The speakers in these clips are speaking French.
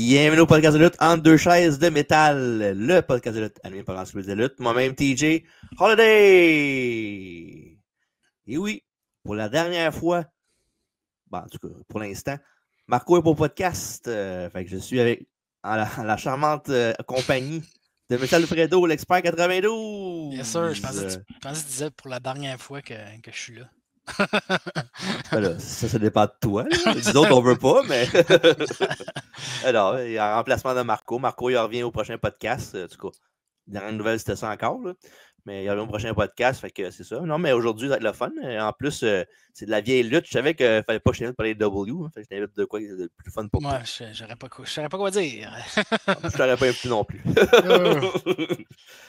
Bienvenue au podcast de lutte entre deux chaises de métal, le podcast de lutte animé par l'ensemble de lutte, moi-même TJ Holiday. Et oui, pour la dernière fois, bon, en tout cas pour l'instant, Marco est pour podcast, fait que je suis avec la charmante compagnie de M. Alfredo, l'expert 92. Bien sûr, je pensais que tu disais pour la dernière fois que je suis là. Ben là, ça dépend de toi. Nous autres, on veut pas, mais. Alors, il y a un remplacement de Marco. Marco, il revient au prochain podcast. En tout cas, dernière nouvelle, c'était ça encore. Là. Mais il revient au prochain podcast, fait que c'est ça. Non, mais aujourd'hui, ça va être le fun. En plus, c'est de la vieille lutte. Je savais qu'il ne fallait pas que je t'invite pour les W. Hein. Fait que je t'invite de quoi de plus fun pour toi. Moi, je ne saurais pas quoi dire. Je t'aurais pas invité non plus.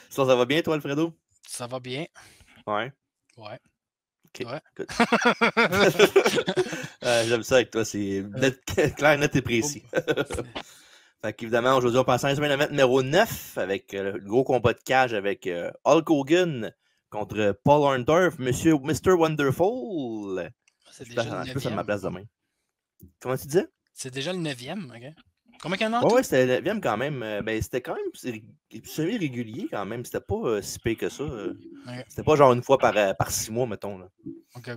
Ça va bien, toi, Alfredo? Ça va bien. Ouais. Ouais. OK. Ouais. J'aime ça avec toi. C'est clair, net et précis. Fait qu'évidemment, aujourd'hui, on passe à la semaine numéro 9 avec le gros combat de cage avec Hulk Hogan contre Paul Orndorff, Mr. Wonderful. C'est déjà le 9e. Ça ma place demain. Comment tu disais? C'est déjà le 9e, OK? Combien qu'il y en a en tout? tout? Ouais, c'était le 9e quand même. Ben, c'était quand même semi-régulier quand même. C'était pas si pire que ça. Okay. C'était pas genre une fois par 6 mois, mettons. Là. OK.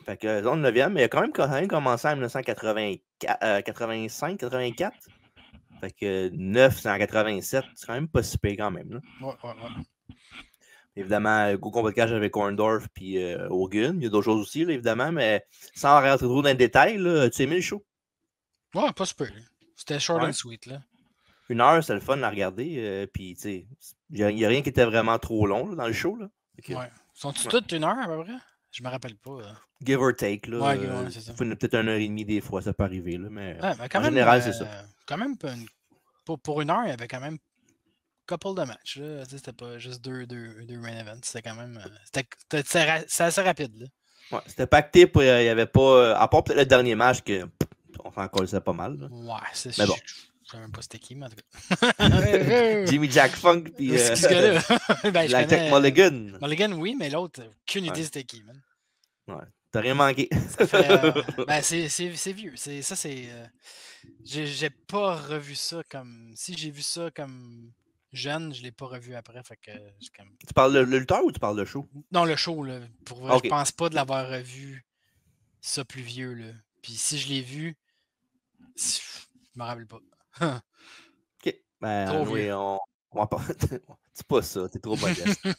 Fait que le 9e, mais il a quand même commencé en 1985-84. Fait que 9, c'est en 87. C'est quand même pas si pire quand même. Là. Ouais. Évidemment, gros combat de cage avec Orndorff puis Hogan. Il y a d'autres choses aussi, là, évidemment, mais sans rentrer trop dans le détail, là, tu as aimé le show? Ouais, pas super. C'était short and sweet. Là. 1 heure, c'était le fun à regarder. Puis, tu sais, il n'y a rien qui était vraiment trop long là, dans le show. Là. Ouais. Sont-ils toutes 1 heure, à peu près? Je me rappelle pas. Give or take. Là, ouais, c'est ça. Peut-être 1h30 des fois, ça peut arriver. Là, mais quand en même, général, c'est ça. Quand même, pour 1 heure, il y avait quand même couple de matchs. Là. C'était pas juste deux main events. C'était quand même. C'était assez rapide. Là. Ouais, c'était pacté. Il n'y avait pas. À part peut-être le dernier match que on s'en collait pas mal. Là. Ouais, c'est mais bon. Je sais même pas c'était qui, mais en tout cas. Jimmy Jack Funk puis la Tech Mulligan. Mulligan, oui, mais l'autre, aucune idée c'était qui, man. Ouais, t'as rien manqué. Ça fait, c'est vieux. Ça, c'est. J'ai pas revu ça comme. Si j'ai vu ça comme jeune, je l'ai pas revu après. Fait que, comme... Tu parles le lutteur ou tu parles le show? Non, le show, là. Pour vrai, je pense pas de l'avoir revu ça plus vieux, là. Puis si je l'ai vu, je me rappelle pas. OK. Ben, trop oui, vieux. on va pas. C'est pas ça, t'es trop modeste. Ouais,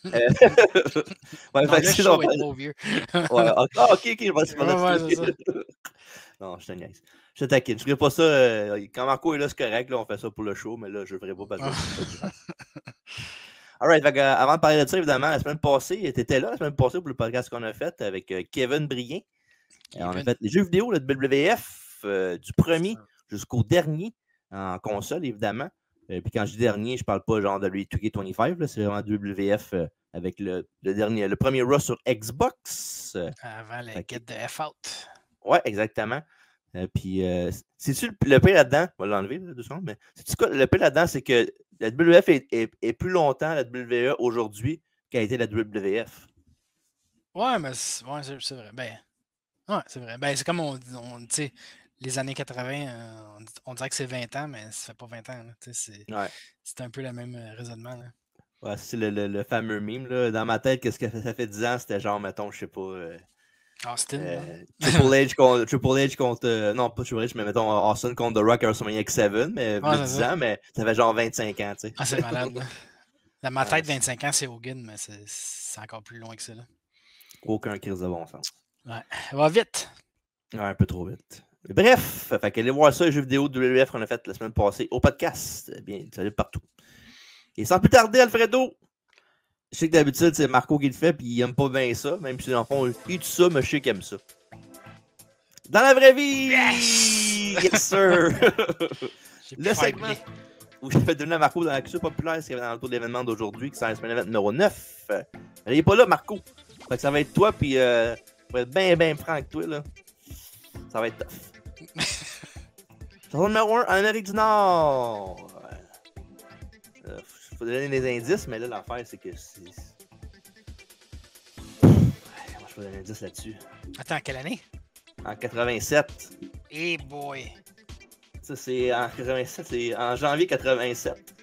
non, le show est trop vieux. Ouais, OK, je vais te c'est ça. Non, je te niaise. Je te taquine. Je ferai pas ça. Quand Marco est là, c'est correct. Là, on fait ça pour le show, mais là, je ne ferai pas parce que Alright, avant de parler de ça, évidemment, la semaine passée, tu étais là la semaine passée pour le podcast qu'on a fait avec Kevin Brien. On a fait les jeux vidéo de WWF du premier jusqu'au dernier en console, évidemment. Puis quand je dis dernier, je parle pas genre de W2K25, c'est vraiment WWF avec le premier Raw sur Xbox. Avant le Get the F Out. Ouais, exactement. Puis, c'est-tu le pire là-dedans? On va l'enlever, 2 secondes, mais c'est-tu quoi? Le pire là-dedans, c'est que la WWF est plus longtemps la WWE aujourd'hui qu'a été la WWF. Ouais, mais c'est vrai. Ben, ouais, c'est vrai. Ben, c'est comme on tu sais, les années 80, on dirait que c'est 20 ans, mais ça fait pas 20 ans. C'est un peu le même raisonnement. Là. Ouais, c'est le fameux meme. Là. Dans ma tête, qu'est-ce que ça fait 10 ans? C'était genre, mettons, je sais pas. Austin. Triple H contre. Non, pas Triple H, mais mettons Austin contre The Rock à WrestleMania X7, mais 10 ans, mais ça fait genre 25 ans, tu sais. Ah, c'est malade. Là. Dans ma tête, 25 ans, c'est Hogan, mais c'est encore plus loin que ça. Là. Aucun crise de bon sens. Ouais. Va vite. Ouais, un peu trop vite. Bref, fait qu'allez voir ça, les jeux vidéo de WWF qu'on a fait la semaine passée au podcast. Bien, ça arrive partout. Et sans plus tarder, Alfredo, je sais que d'habitude, c'est Marco qui le fait, puis il aime pas bien ça, même si dans le fond, il dit ça, mais je sais qu'il aime ça. Dans la vraie vie! Yes sir! Le segment où j'ai fait donner à Marco dans la culture populaire, c'est dans le tour de l'événement d'aujourd'hui, qui sera la semaine numéro 9. Il n'est pas là, Marco. Fait que ça va être toi, puis ça va être bien franc avec toi, là. Ça va être tough. Chanson numéro 1 en Amérique du Nord. Faut donner des indices, mais là, l'affaire, c'est que c'est. Je peux donner un indice là-dessus. Attends, quelle année? En 87. Hey boy. Ça, c'est en 87, c'est en janvier 87.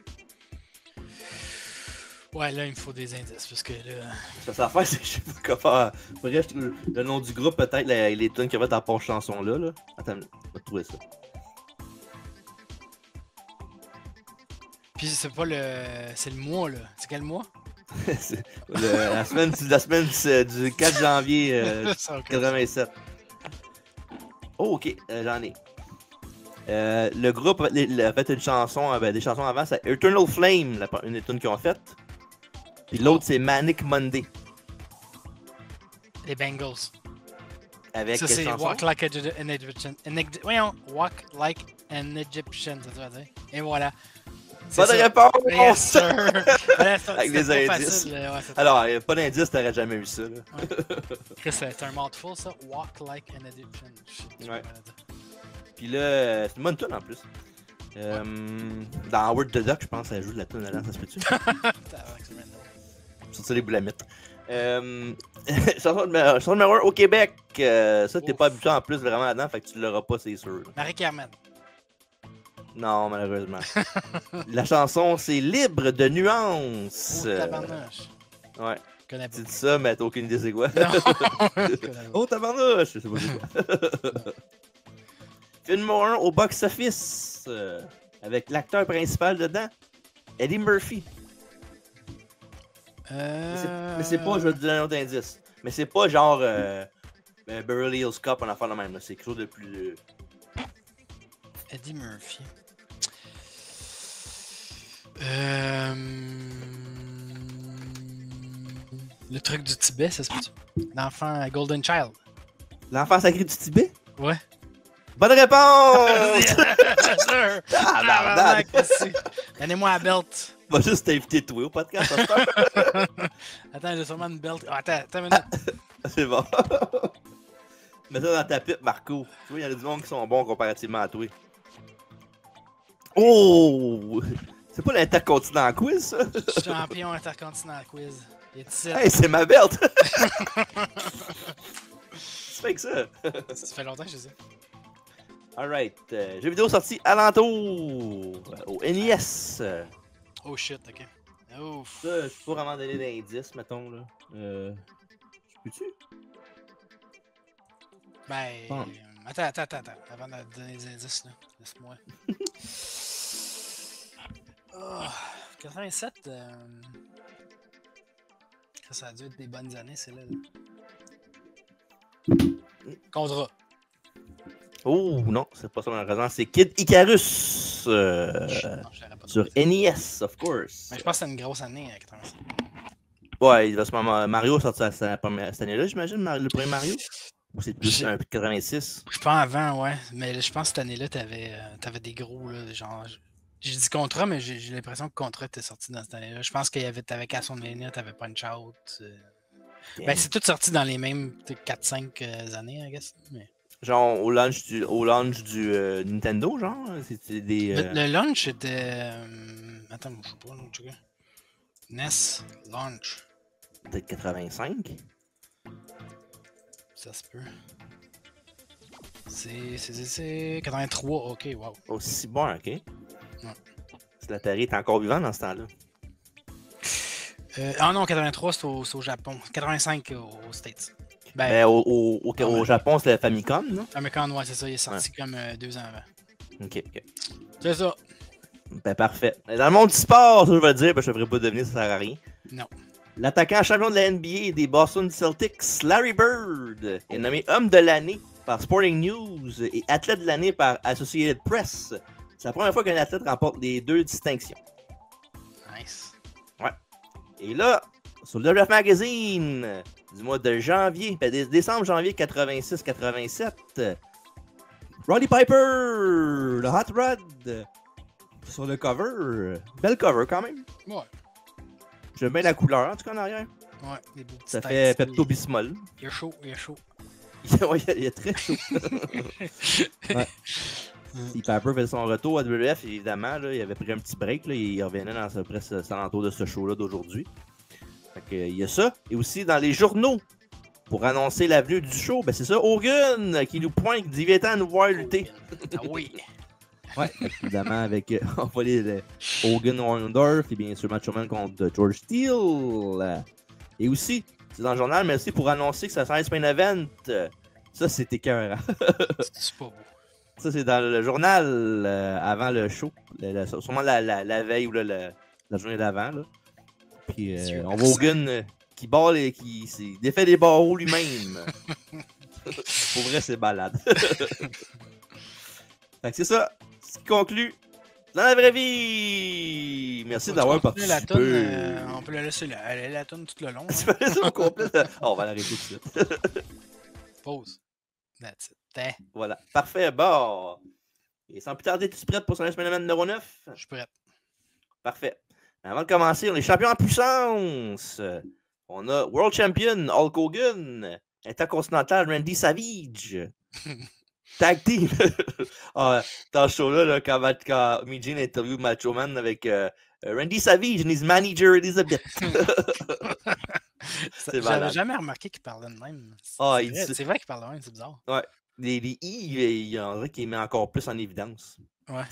Ouais, là, il me faut des indices, parce que là... Ça fait, c'est je sais pas comment... Faudrait que je trouve le nom du groupe, peut-être, les tunes qu'il y avait dans la chanson-là. Là. Attends, on va trouver ça. Puis c'est pas le... C'est le mois, là. C'est quel mois? La semaine du 4 janvier 87. Oh, ok, j'en ai. Le groupe a fait une chanson, des chansons avant, c'est Eternal Flame, une des tunes qu'ils ont faite. Puis l'autre, c'est Manic Monday. Les Bengals. Avec ça, c'est Walk Like an Egyptian. Voyons, Walk Like an Egyptian, ça doit dire. Et voilà. Pas de réponse! Yes, sir! Avec des indices. Facile, ouais, alors, pas d'indice, t'aurais jamais eu ça. Là. Ouais. Chris, c'est un mouthful, ça. Walk Like an Egyptian. Ouais. Puis là, c'est une bonne tune en plus. Dans Howard the Duck, je pense, ça joue de la tune là-dedans, ça se peut-tu? Sur ça, les boulamites. Chanson numéro 1 au Québec. Ça, t'es pas habitué en plus vraiment là-dedans, fait que tu l'auras pas, c'est sûr. Marie-Carmen. Non, malheureusement. La chanson, c'est Libre de nuances. Oh, tabarnouche. Ouais. Tu dis ça, mais t'as aucune idée c'est quoi. Oh, tabarnouche! Je sais pas c'est quoi. Film numéro 1 au box-office. Avec l'acteur principal dedans, Eddie Murphy. Mais c'est pas, je vais te donner un autre indice. Mais c'est pas genre Beverly Hills Cop, on a fait le même. C'est quelque chose de plus. Eddie Murphy. Le truc du Tibet, ça se peut-tu? L'enfant Golden Child. L'enfant sacré du Tibet? Ouais. Bonne réponse! Donnez-moi la belt. Va juste t'inviter toi au podcast. Attends, j'ai sûrement une belt. Oh, attends une minute. C'est bon. Mets ça dans ta pipe, Marco. Tu vois, il y en a du monde qui sont bons comparativement à toi. Oh! C'est pas l'Intercontinental Quiz, ça? Champion Intercontinental Quiz. Hey, c'est ma belt! Tu fais que ça? Ça fait longtemps que je sais. Alright. Jeu vidéo sorti alentour au NES. Oh shit, ok. Ouf. Ça, je peux pas vraiment donner d'indices, mettons, là. Je peux-tu? Ben. Bon. Attends. Avant de donner des indices, là. Laisse-moi. 87. Ça a dû être des bonnes années, c'est là. Contrat. Oh non, c'est pas ça malheureusement, c'est Kid Icarus sur NES, of course. Mais je pense que c'était une grosse année à 87. Ouais, il va se Mario sortir cette année-là, j'imagine, le premier Mario. Ou c'est plus un 86? Je pense avant, ouais. Mais je pense que cette année-là, t'avais des gros, là, genre. J'ai dit Contra, mais j'ai l'impression que Contra était sorti dans cette année-là. Je pense qu'il t'avais Castlevania, t'avais Punch-Out. Ben, c'est tout sorti dans les mêmes 4-5 années, I guess. Mais... Genre au launch du Nintendo, genre? C'était des. Le launch c'était. Attends, je sais pas, non, NES launch. Peut-être 85? Ça se peut. C'est 83, ok, wow. Aussi bon, ok. Ouais. L'Atari est encore vivant dans ce temps-là. Ah non, 83 c'est au Japon. 85 aux States. Au Japon, c'est le Famicom, non? Famicom, ouais, c'est ça. Il est sorti comme 2 ans avant. Ok. C'est ça. Ben, parfait. Dans le monde du sport, ça, je vais te dire, ben, je ne devrais pas devenir, ça sert à rien. Non. L'attaquant champion de la NBA des Boston Celtics, Larry Bird, est nommé homme de l'année par Sporting News et athlète de l'année par Associated Press. C'est la première fois qu'un athlète remporte les 2 distinctions. Nice. Ouais. Et là, sur le WF Magazine, du mois de janvier, décembre-janvier 86-87, Roddy Piper, le Hot Rod, sur le cover. Belle cover quand même. Ouais. J'aime bien la couleur, en tout cas, en arrière. Ouais, les beaux petits ça fait Pepto-Bismol. Il est chaud. Il est très chaud. Ouais. Si Piper faisait son retour à WF, évidemment, là, il avait pris un petit break. Là, il revenait dans presque l'entour de ce show-là d'aujourd'hui. Il y a ça. Et aussi dans les journaux, pour annoncer l'avenue du show, ben c'est ça, Hogan qui nous pointe, dit viens-t'en nous voir lutter. Ah oui. Ouais, évidemment, avec on va les Hogan Orndorff et bien sûr Macho Man contre George Steele. Et aussi, c'est dans le journal, mais aussi pour annoncer que ça sera un main event. Ça, c'était écœurant. C'est pas beau. Ça, c'est dans le journal avant le show. Sûrement la veille ou la journée d'avant. Là. Puis on voit Hogan qui barre et qui défait des barreaux lui-même. Pour vrai, c'est balade. Fait que c'est ça. Ce qui conclut dans la vraie vie. Merci d'avoir participé. On peut la laisser la toune tout le long. Tu peux laisser au complet. Oh, on va l'arrêter tout de suite. Pause. That's it. Voilà. Parfait. Bon. Et sans plus tarder, es-tu prête pour son semaine numéro 9? Je suis prête. Parfait. Mais avant de commencer, on est champion en puissance. On a World Champion Hulk Hogan, Intercontinental Randy Savage, Tag Team. Dans ce show-là, quand Mean interview Macho Man avec Randy Savage and his manager Elizabeth. J'avais jamais remarqué qu'il parlait de même. C'est vrai qu'il parlait de même, c'est bizarre. Ouais. Les I, il y en a qui met encore plus en évidence. Ouais.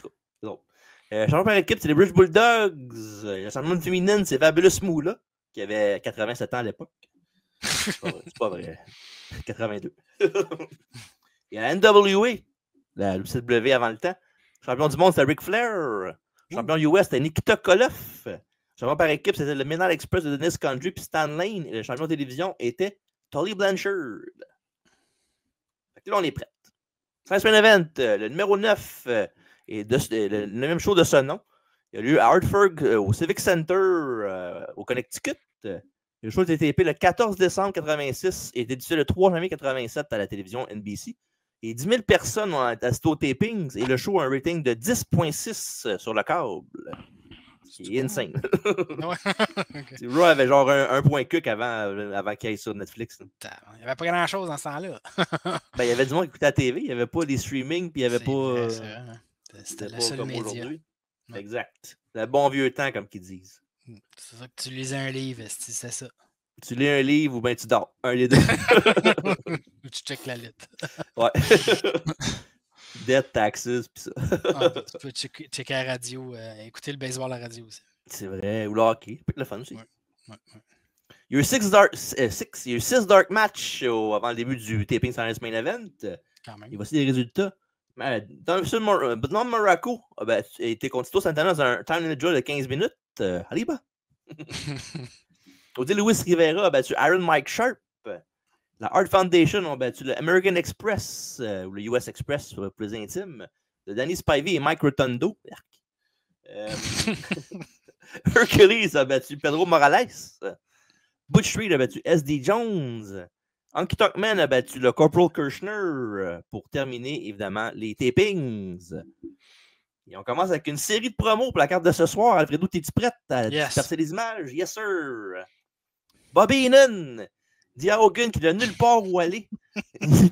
Champion par équipe, c'est les British Bulldogs. La championne féminine, c'est Fabulous Moolah, qui avait 87 ans à l'époque. C'est pas vrai. 82. Il y a la NWA, la WCW avant le temps. Champion du monde, c'était Ric Flair. Champion US, c'était Nikita Koloff. Champion par équipe, c'était le Midnight Express de Dennis Condrey puis Stan Lane. Et le champion de télévision était Tully Blanchard. Fait que là, on est prêt. Science Main Event, le numéro 9 et le même show de ce nom. Il y a lieu à Hartford, au Civic Center, au Connecticut. Le show a été tapé le 14 décembre 1986 et été diffusé le 3 janvier 1987 à la télévision NBC. Et 10 000 personnes ont assisté aux tapings et le show a un rating de 10.6 sur le câble. C'est insane. Okay. Raw avait genre un point cuc avant qu'il y ait sur Netflix. Il n'y avait pas grand-chose dans ce temps-là. Il y avait du monde qui écoutait la TV, il n'y avait pas des streamings, puis il n'y avait pas... C'était le seul média. Aujourd'hui. Exact. Le bon vieux temps, comme qu'ils disent. C'est ça que tu lisais un livre, c'est ça. Tu lis un livre ou bien tu dors. Un des deux. Ou tu checkes la lettre. Ouais. Debt, taxes, pis ça. Tu peux checker la radio, écouter le baseball à la radio aussi. C'est vrai. Ou le hockey. Ça peut être le fun aussi. Ouais. Il y a eu 6 dark matchs avant le début du taping Science Main Event. Quand même. Et voici les résultats. Dans le sud de Morocco, a été contre Tito Santana dans un time limit draw de 15 minutes. Aliba. Odile Louis Rivera a battu Aaron Mike Sharp. La Hart Foundation ont battu le American Express, ou le US Express pour le plus intime, de Danny Spivey et Mike Rotundo. Hercules a battu Pedro Morales. Butch Street a battu S.D. Jones. Honky Tonk Man a battu le Corporal Kirchner pour terminer, évidemment, les tapings. Et on commence avec une série de promos pour la carte de ce soir. Alfredo, t'es-tu prête à disperser les images? Yes, sir. Bobby Heenan dit à Hogan qu'il n'a nulle part où aller,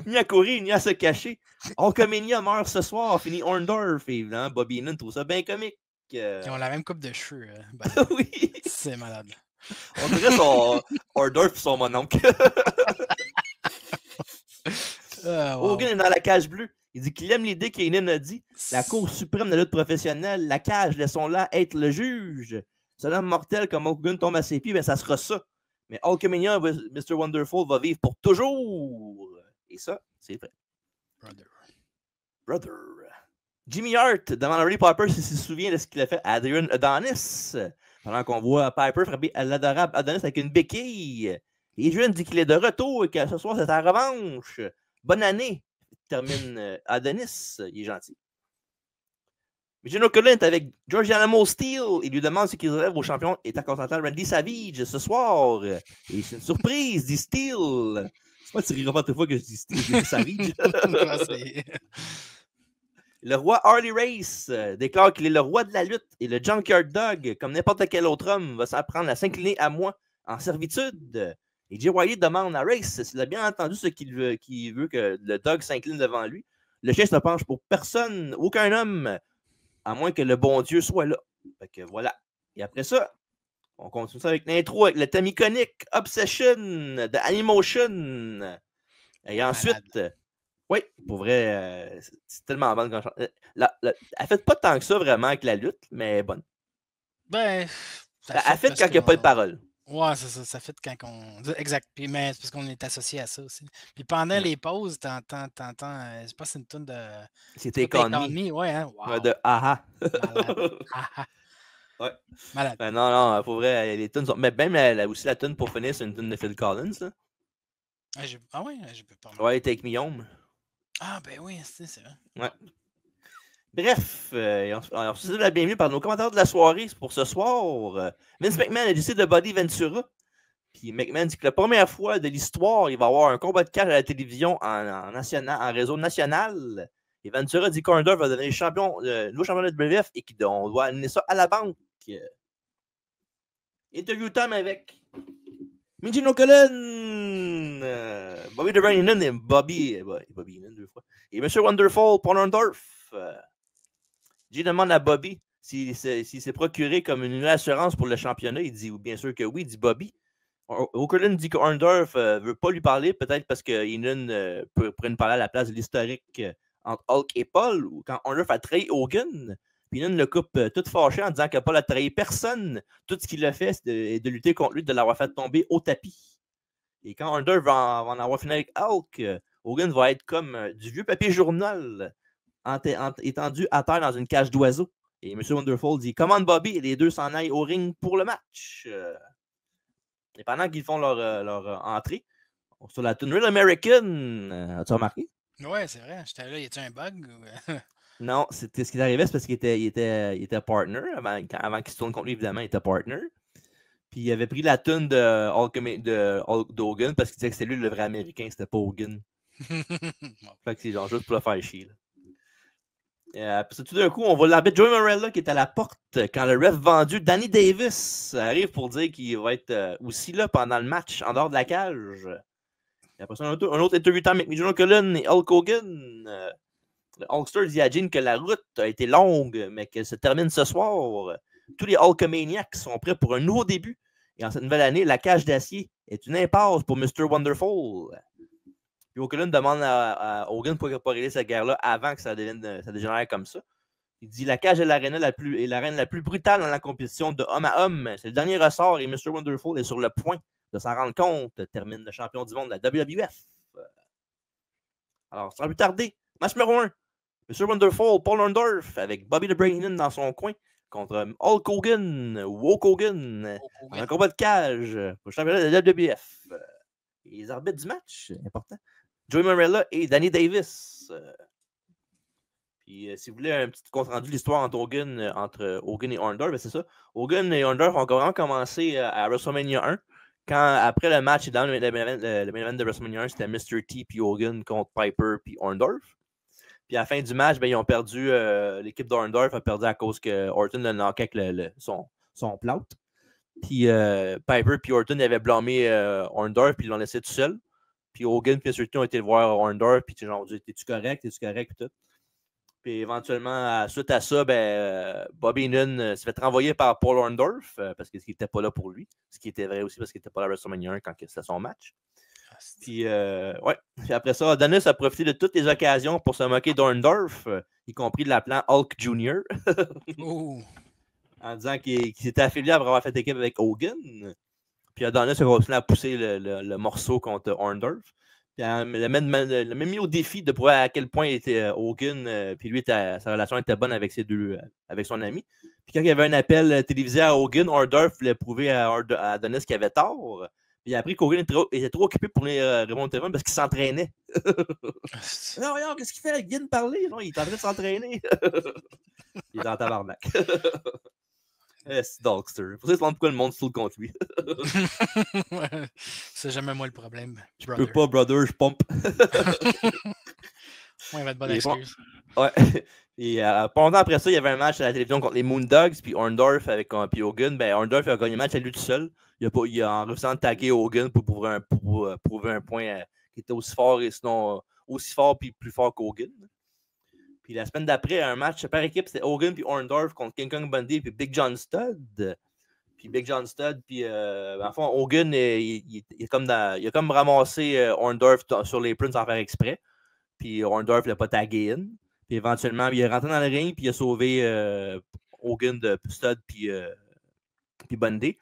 ni à courir, ni à se cacher. Hulkamania meurt ce soir, finit Orndorff. Et évidemment, Bobby Heenan trouve ça bien comique. Ils ont la même coupe de cheveux. Oui. C'est malade. On dirait son Orndorff et son mononcle. Hogan est dans la cage bleue. Il dit qu'il aime l'idée qu'Heenan a dit. La Cour suprême de la lutte professionnelle, la cage, laissons-la être le juge. Ce homme mortel comme Hogan tombe à ses pieds, ben ça sera ça. Mais Hulkamania, Mr. Wonderful va vivre pour toujours. Et ça, c'est vrai. Brother. Jimmy Hart demande à Roddy Piper s'il se souvient de ce qu'il a fait à Adrian Adonis. Pendant qu'on voit Piper frapper à l'adorable Adonis avec une béquille. Adrian dit qu'il est de retour et que ce soir, c'est sa revanche. Bonne année. Termine Adonis. Il est gentil. Gino Cullen est avec George Animal Steel. Il lui demande ce qu'il relève au champion intercontinental Randy Savage ce soir. Et c'est une surprise, dit Steel. C'est pas que tu riras pas toute fois que je dis Steel, je dis Savage. Le roi Harley Race déclare qu'il est le roi de la lutte et le Junkyard Dog, comme n'importe quel autre homme, va s'apprendre à s'incliner à moi en servitude. Et Jay Wiley demande à Race s'il a bien entendu ce qu'il veut que le Dog s'incline devant lui. Le chien se penche pour personne, aucun homme, à moins que le bon Dieu soit là. Fait que voilà. Et après ça, on continue ça avec l'intro, avec le thème iconique Obsession de Animation. Et ensuite, Oui, pour vrai, c'est tellement bonne quand elle fait pas tant que ça vraiment avec la lutte, mais elle est bonne. Ben, elle fait quand il n'y a pas de parole. Ouais, c'est ça. Ça fait quand on. Exact. Puis, mais c'est parce qu'on est associé à ça aussi. Puis pendant les pauses, t'entends. Je sais pas si c'est une tune de. C'était Take On Me. Ouais, hein? Wow. De Aha. Malade. Aha. Ouais. Malade. Ben non, pour vrai, les tunes sont. Mais même elle a aussi la tune pour finir, c'est une tune de Phil Collins. Là. Ah ouais, je peux pas. Ouais, Take Me Home. Ah ben oui, c'est vrai. Ouais. Bref, on se dit la bienvenue par nos commentateurs de la soirée pour ce soir. Vince McMahon a décidé de body Ventura. Puis McMahon dit que la première fois de l'histoire, il va y avoir un combat de catch à la télévision en réseau national. Et Ventura dit qu'Orndorff va devenir nouveau champion de WWF et qu'on doit amener ça à la banque. Interview time avec Mijino Cullen, Bobby the Brain et Bobby Heenan 2 fois. Et M. Wonderful, Paul Orndorff. J'ai demandé à Bobby s'il s'est procuré comme une assurance pour le championnat. Il dit bien sûr que oui, dit Bobby. O'Cullen dit qu'Orndorff ne veut pas lui parler, peut-être parce que Heenan pourrait nous parler à la place de l'historique entre Hulk et Paul, ou quand Orndorff a trahi Hogan. Puis Heenan le coupe tout fâché en disant que Paul a trahi personne. Tout ce qu'il a fait, c'est de lutter contre lui, de l'avoir fait tomber au tapis. Et quand Orndorff va en avoir fini avec Hulk, Hogan va être comme du vieux papier journal étendu à terre dans une cage d'oiseaux. Et M. Wonderful dit « Commande Bobby » et les deux s'en aillent au ring pour le match. Et pendant qu'ils font leur entrée, sur la tune Real American, as-tu remarqué? Ouais, c'est vrai. J'étais là, y a-tu un bug? Non, c'était ce qui arrivait, c'est parce qu'il était partner. Avant qu'il se tourne contre lui, évidemment, il était partner. Puis il avait pris la tune de Hulk Hogan parce qu'il disait que c'était lui le vrai Américain, c'était pas Hogan. Fait que c'est genre juste pour le faire chier. Puis tout d'un coup, on voit l'arbitre Joey Morella qui est à la porte quand le ref vendu Danny Davis arrive pour dire qu'il va être aussi là pendant le match en dehors de la cage. Et après ça, un autre interview time avec Mijino Cullen et Hulk Hogan. Le Hulkster dit à Gene que la route a été longue, mais qu'elle se termine ce soir. Tous les Hulkamaniacs sont prêts pour un nouveau début. Et en cette nouvelle année, la cage d'acier est une impasse pour Mr. Wonderful. Puis O'Cullen demande à Hogan pourquoi il n'a pas réglé cette guerre-là avant que ça dégénère comme ça. Il dit la cage est l'arène la plus brutale dans la compétition de homme à homme. C'est le dernier ressort et Mr. Wonderful est sur le point de s'en rendre compte. Termine le champion du monde de la WWF. Alors, sans plus tarder, match numéro 1. Mr. Wonderful, Paul Orndorff avec Bobby the Brain Heenan dans son coin contre Hulk Hogan, Hulk Hogan, un combat de cage pour le championnat de la WWF. Et les arbitres du match, important. Joey Morella et Danny Davis. Puis si vous voulez un petit compte rendu de l'histoire entre Hogan et Orndorff, ben c'est ça. Hogan et Orndorff ont vraiment commencé à WrestleMania 1. Quand après le match, dans le main event de WrestleMania 1, c'était Mr. T puis Hogan contre Piper puis Orndorff. Puis à la fin du match, ben, ils ont perdu. L'équipe d'Orndorff a perdu à cause que Orton le knocké avec son plâtre. Puis Piper puis Orton avaient blâmé Orndorff puis ils l'ont laissé tout seul. Puis Hogan et Mr. T ont été voir Orndorff puis ils ont dit t'es-tu correct? Puis tout. Puis éventuellement, suite à ça, Bobby Heenan s'est fait renvoyer par Paul Orndorff parce qu'il n'était pas là pour lui. Ce qui était vrai aussi parce qu'il n'était pas là à WrestleMania 1 quand c'était son match. Puis, ouais. Puis après ça, Adonis a profité de toutes les occasions pour se moquer d'Orndorff, y compris de l'appelant Hulk Jr. En disant qu'il s'était affilié après avoir fait équipe avec Hogan. Puis Adonis a continué à pousser le morceau contre Orndorff. Puis il a même mis au défi de prouver à quel point il était Hogan. Puis lui, sa relation était bonne avec avec son ami. Puis quand il y avait un appel télévisé à Hogan, Orndorff voulait prouver à Adonis qu'il avait tort. Puis il a appris qu'Hogan était trop occupé pour venir répondre au téléphone parce qu'il s'entraînait. Non, regarde, qu'est-ce qu'il fait? Il vient de parler. Non, il est en train de s'entraîner. Il est dans tabarnak. C'est Dogster. Pour ça, c'est pourquoi le monde se fout contre lui. C'est jamais moi le problème. Je peux pas, brother, je pompe. Ouais, il va être bonne excuse. Ouais. Et pas longtemps après ça, il y avait un match à la télévision contre les Moondogs, puis Orndorff avec puis Hogan. Ben, Orndorff a gagné le match à lui tout seul. Il a en refusant de taguer Hogan pour prouver un point qui était aussi fort et sinon aussi fort puis plus fort qu'Hogan. Puis la semaine d'après, un match par équipe, c'était Hogan puis Orndorff contre King Kong Bundy puis Big John Studd. Puis Big John Studd, puis en fond, Hogan, il a comme ramassé Orndorff sur les prunes sans faire exprès. puis Orndorff l'a pas tagué in. Puis éventuellement, il est rentré dans le ring, puis il a sauvé Hogan de Stud, puis Bundy.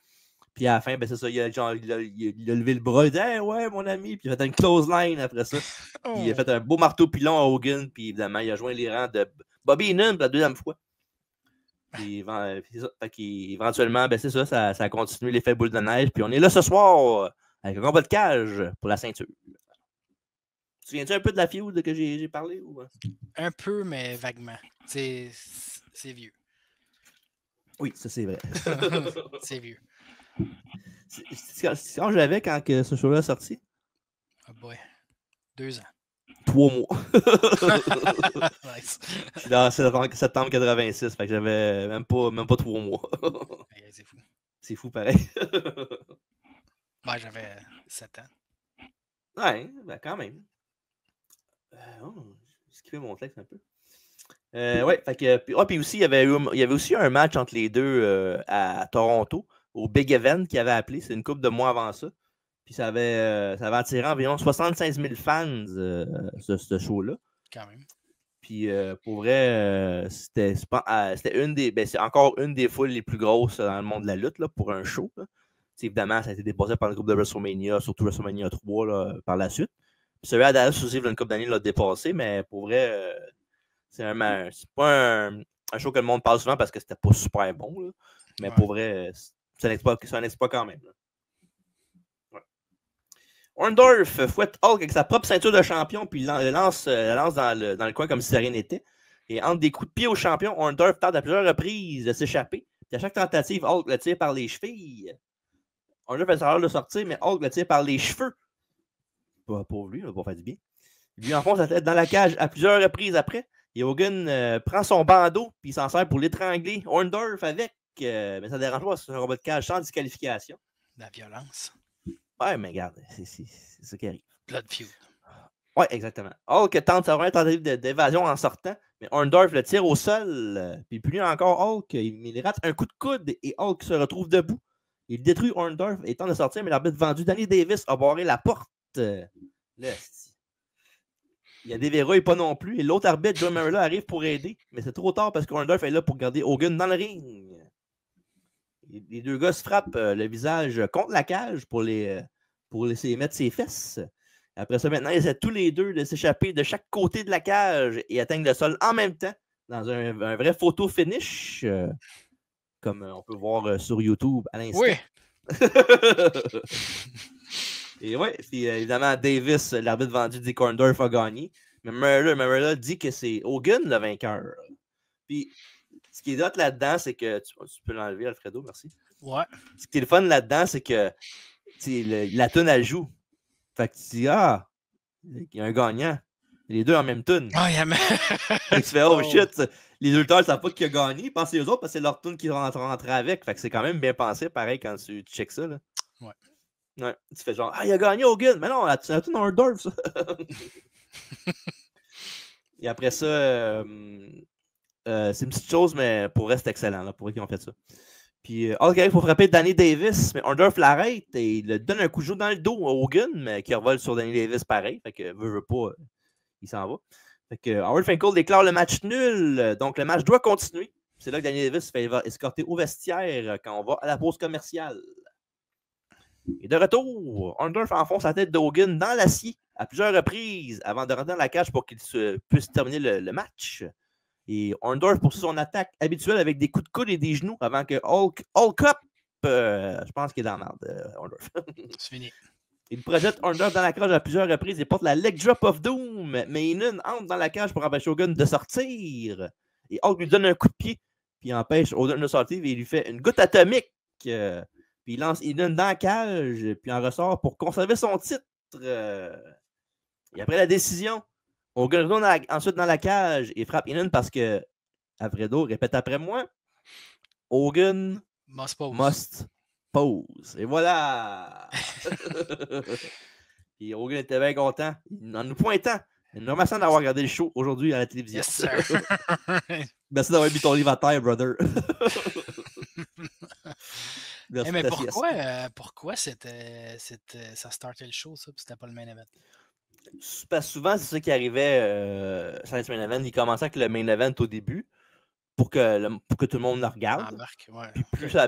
Puis à la fin, ben c'est ça, il a levé le bras, il a dit hey, ouais, mon ami, puis il a fait une close line après ça. Puis il a fait un beau marteau pilon à Hogan, puis évidemment, il a joint les rangs de Bobby Heenan pour la deuxième fois. Puis éventuellement, ben c'est ça a continué l'effet boule de neige, puis on est là ce soir avec un combat de cage pour la ceinture. Tu te souviens-tu un peu de la feud que j'ai parlé? Ou... Un peu, mais vaguement. C'est vieux. Oui, ça c'est vrai. C'est vieux. C'est quand je l'avais quand que ce show-là est sorti? Oh boy. 2 ans. 3 mois. Nice. Je suis dans septembre 86, fait que j'avais même pas 3 mois. C'est fou. C'est fou pareil. Ben, j'avais 7 ans. Ouais, ben quand même. J'ai skippé mon texte un peu. Ouais, fait que. Puis aussi, il y avait aussi un match entre les deux à Toronto, au Big Event qu'il avait appelé. C'est une couple de mois avant ça. Puis ça avait attiré environ 75 000 fans, ce show-là. Quand même. Puis pour vrai, c'était c'est encore une des foules les plus grosses dans le monde de la lutte là, pour un show. Évidemment, ça a été dépassé par le groupe de WrestleMania, surtout WrestleMania 3 là, par la suite. Puis celui à Dallas aussi, une couple d'années, l'a dépassé, mais pour vrai, c'est pas un show que le monde parle souvent parce que c'était pas super bon. Là. Mais pour vrai, c'est un exploit quand même. Là. Orndorff fouette Hulk avec sa propre ceinture de champion, puis il la lance dans le coin comme si ça rien n'était. Et entre des coups de pied au champion, Orndorff tente à plusieurs reprises de s'échapper. Puis à chaque tentative, Hulk le tire par les chevilles. Orndorff a l'air de sortir, mais Hulk le tire par les cheveux. Pas pour lui, il va pas faire du bien. Il lui enfonce la tête dans la cage à plusieurs reprises après. Et Hogan prend son bandeau, puis il s'en sert pour l'étrangler. Orndorff avec, mais ça ne dérange pas, c'est un combat de cage sans disqualification. La violence. Ouais, mais regarde, c'est ça qui arrive. Blood feud. Ouais, exactement. Hulk tente sa première tentative d'évasion en sortant, mais Orndorff le tire au sol. Puis plus encore, Hulk, il rate un coup de coude et Hulk se retrouve debout. Il détruit Orndorff et tente de sortir, mais l'arbitre vendu, Danny Davis, a barré la porte. Là, il y a des verrouilles pas non plus. Et l'autre arbitre, Joe Marella, arrive pour aider, mais c'est trop tard parce qu'Orndorff est là pour garder Hogan dans le ring. Les deux gars se frappent le visage contre la cage pour laisser mettre ses fesses. Après ça, maintenant, ils essaient tous les deux de s'échapper de chaque côté de la cage et atteignent le sol en même temps dans un vrai photo finish, comme on peut voir sur YouTube à l'instant. Oui. Et ouais, puis évidemment, Davis, l'arbitre vendu, dit qu'Orndorff a gagné. Mais Marella dit que c'est Hogan le vainqueur. Puis ce qui est hot là-dedans, c'est que. Tu peux l'enlever, Alfredo, merci. Ouais. Ce qui est le fun là-dedans, c'est que la toune, elle joue. Fait que tu dis, il y a un gagnant. Les deux en même toune. Oh, yeah, tu fais, oh shit, les lutteurs ne savent pas qui a gagné. Ils pensent les autres parce que c'est leur toune qui rentre avec. Fait que c'est quand même bien pensé, pareil, quand tu checks ça. Là. Ouais. Ouais. Tu fais genre, il a gagné Hogan. Mais non, c'est la toune Orndorff, ça. Et après ça, c'est une petite chose, mais pour rester excellent, là, pour eux qui ont fait ça. Puis, Hulk arrive pour frapper Danny Davis, mais Orndorff l'arrête et il le donne un coup de genou dans le dos à Hogan, mais qui revole sur Danny Davis pareil. Fait que, veut pas, il s'en va. Fait que, Howard Finkel déclare le match nul, donc le match doit continuer. C'est là que Danny Davis se fait escorter au vestiaire quand on va à la pause commerciale. Et de retour, Orndorff enfonce la tête de Hogan dans l'acier à plusieurs reprises avant de rentrer dans la cage pour qu'il puisse terminer le match. Et Orndorff poursuit son attaque habituelle avec des coups de coude et des genoux avant que Hulk up. Je pense qu'il est dans la merde, Orndorff. C'est fini. Il projette Orndorff dans la cage à plusieurs reprises et porte la leg drop of doom. Mais Heenan entre dans la cage pour empêcher Hogan de sortir. Et Hulk lui donne un coup de pied. Puis il empêche Hogan de sortir et il lui fait une goutte atomique. Puis il lance Heenan dans la cage. Puis il en ressort pour conserver son titre. Et après la décision, Hogan retourne ensuite dans la cage et frappe Heenan parce que Alfredo répète après moi. Hogan must pose. Et voilà! Et Hogan était bien content. En nous pointant. Il nous remercie d'avoir regardé le show aujourd'hui à la télévision. Yes, sir. Merci d'avoir mis ton livre à terre, brother. Hey, mais pourquoi ça startait le show, ça, puis c'était pas le main event? Souvent, c'est ça qui arrivait sur les main event. Il commençait avec le main event au début pour que tout le monde le regarde.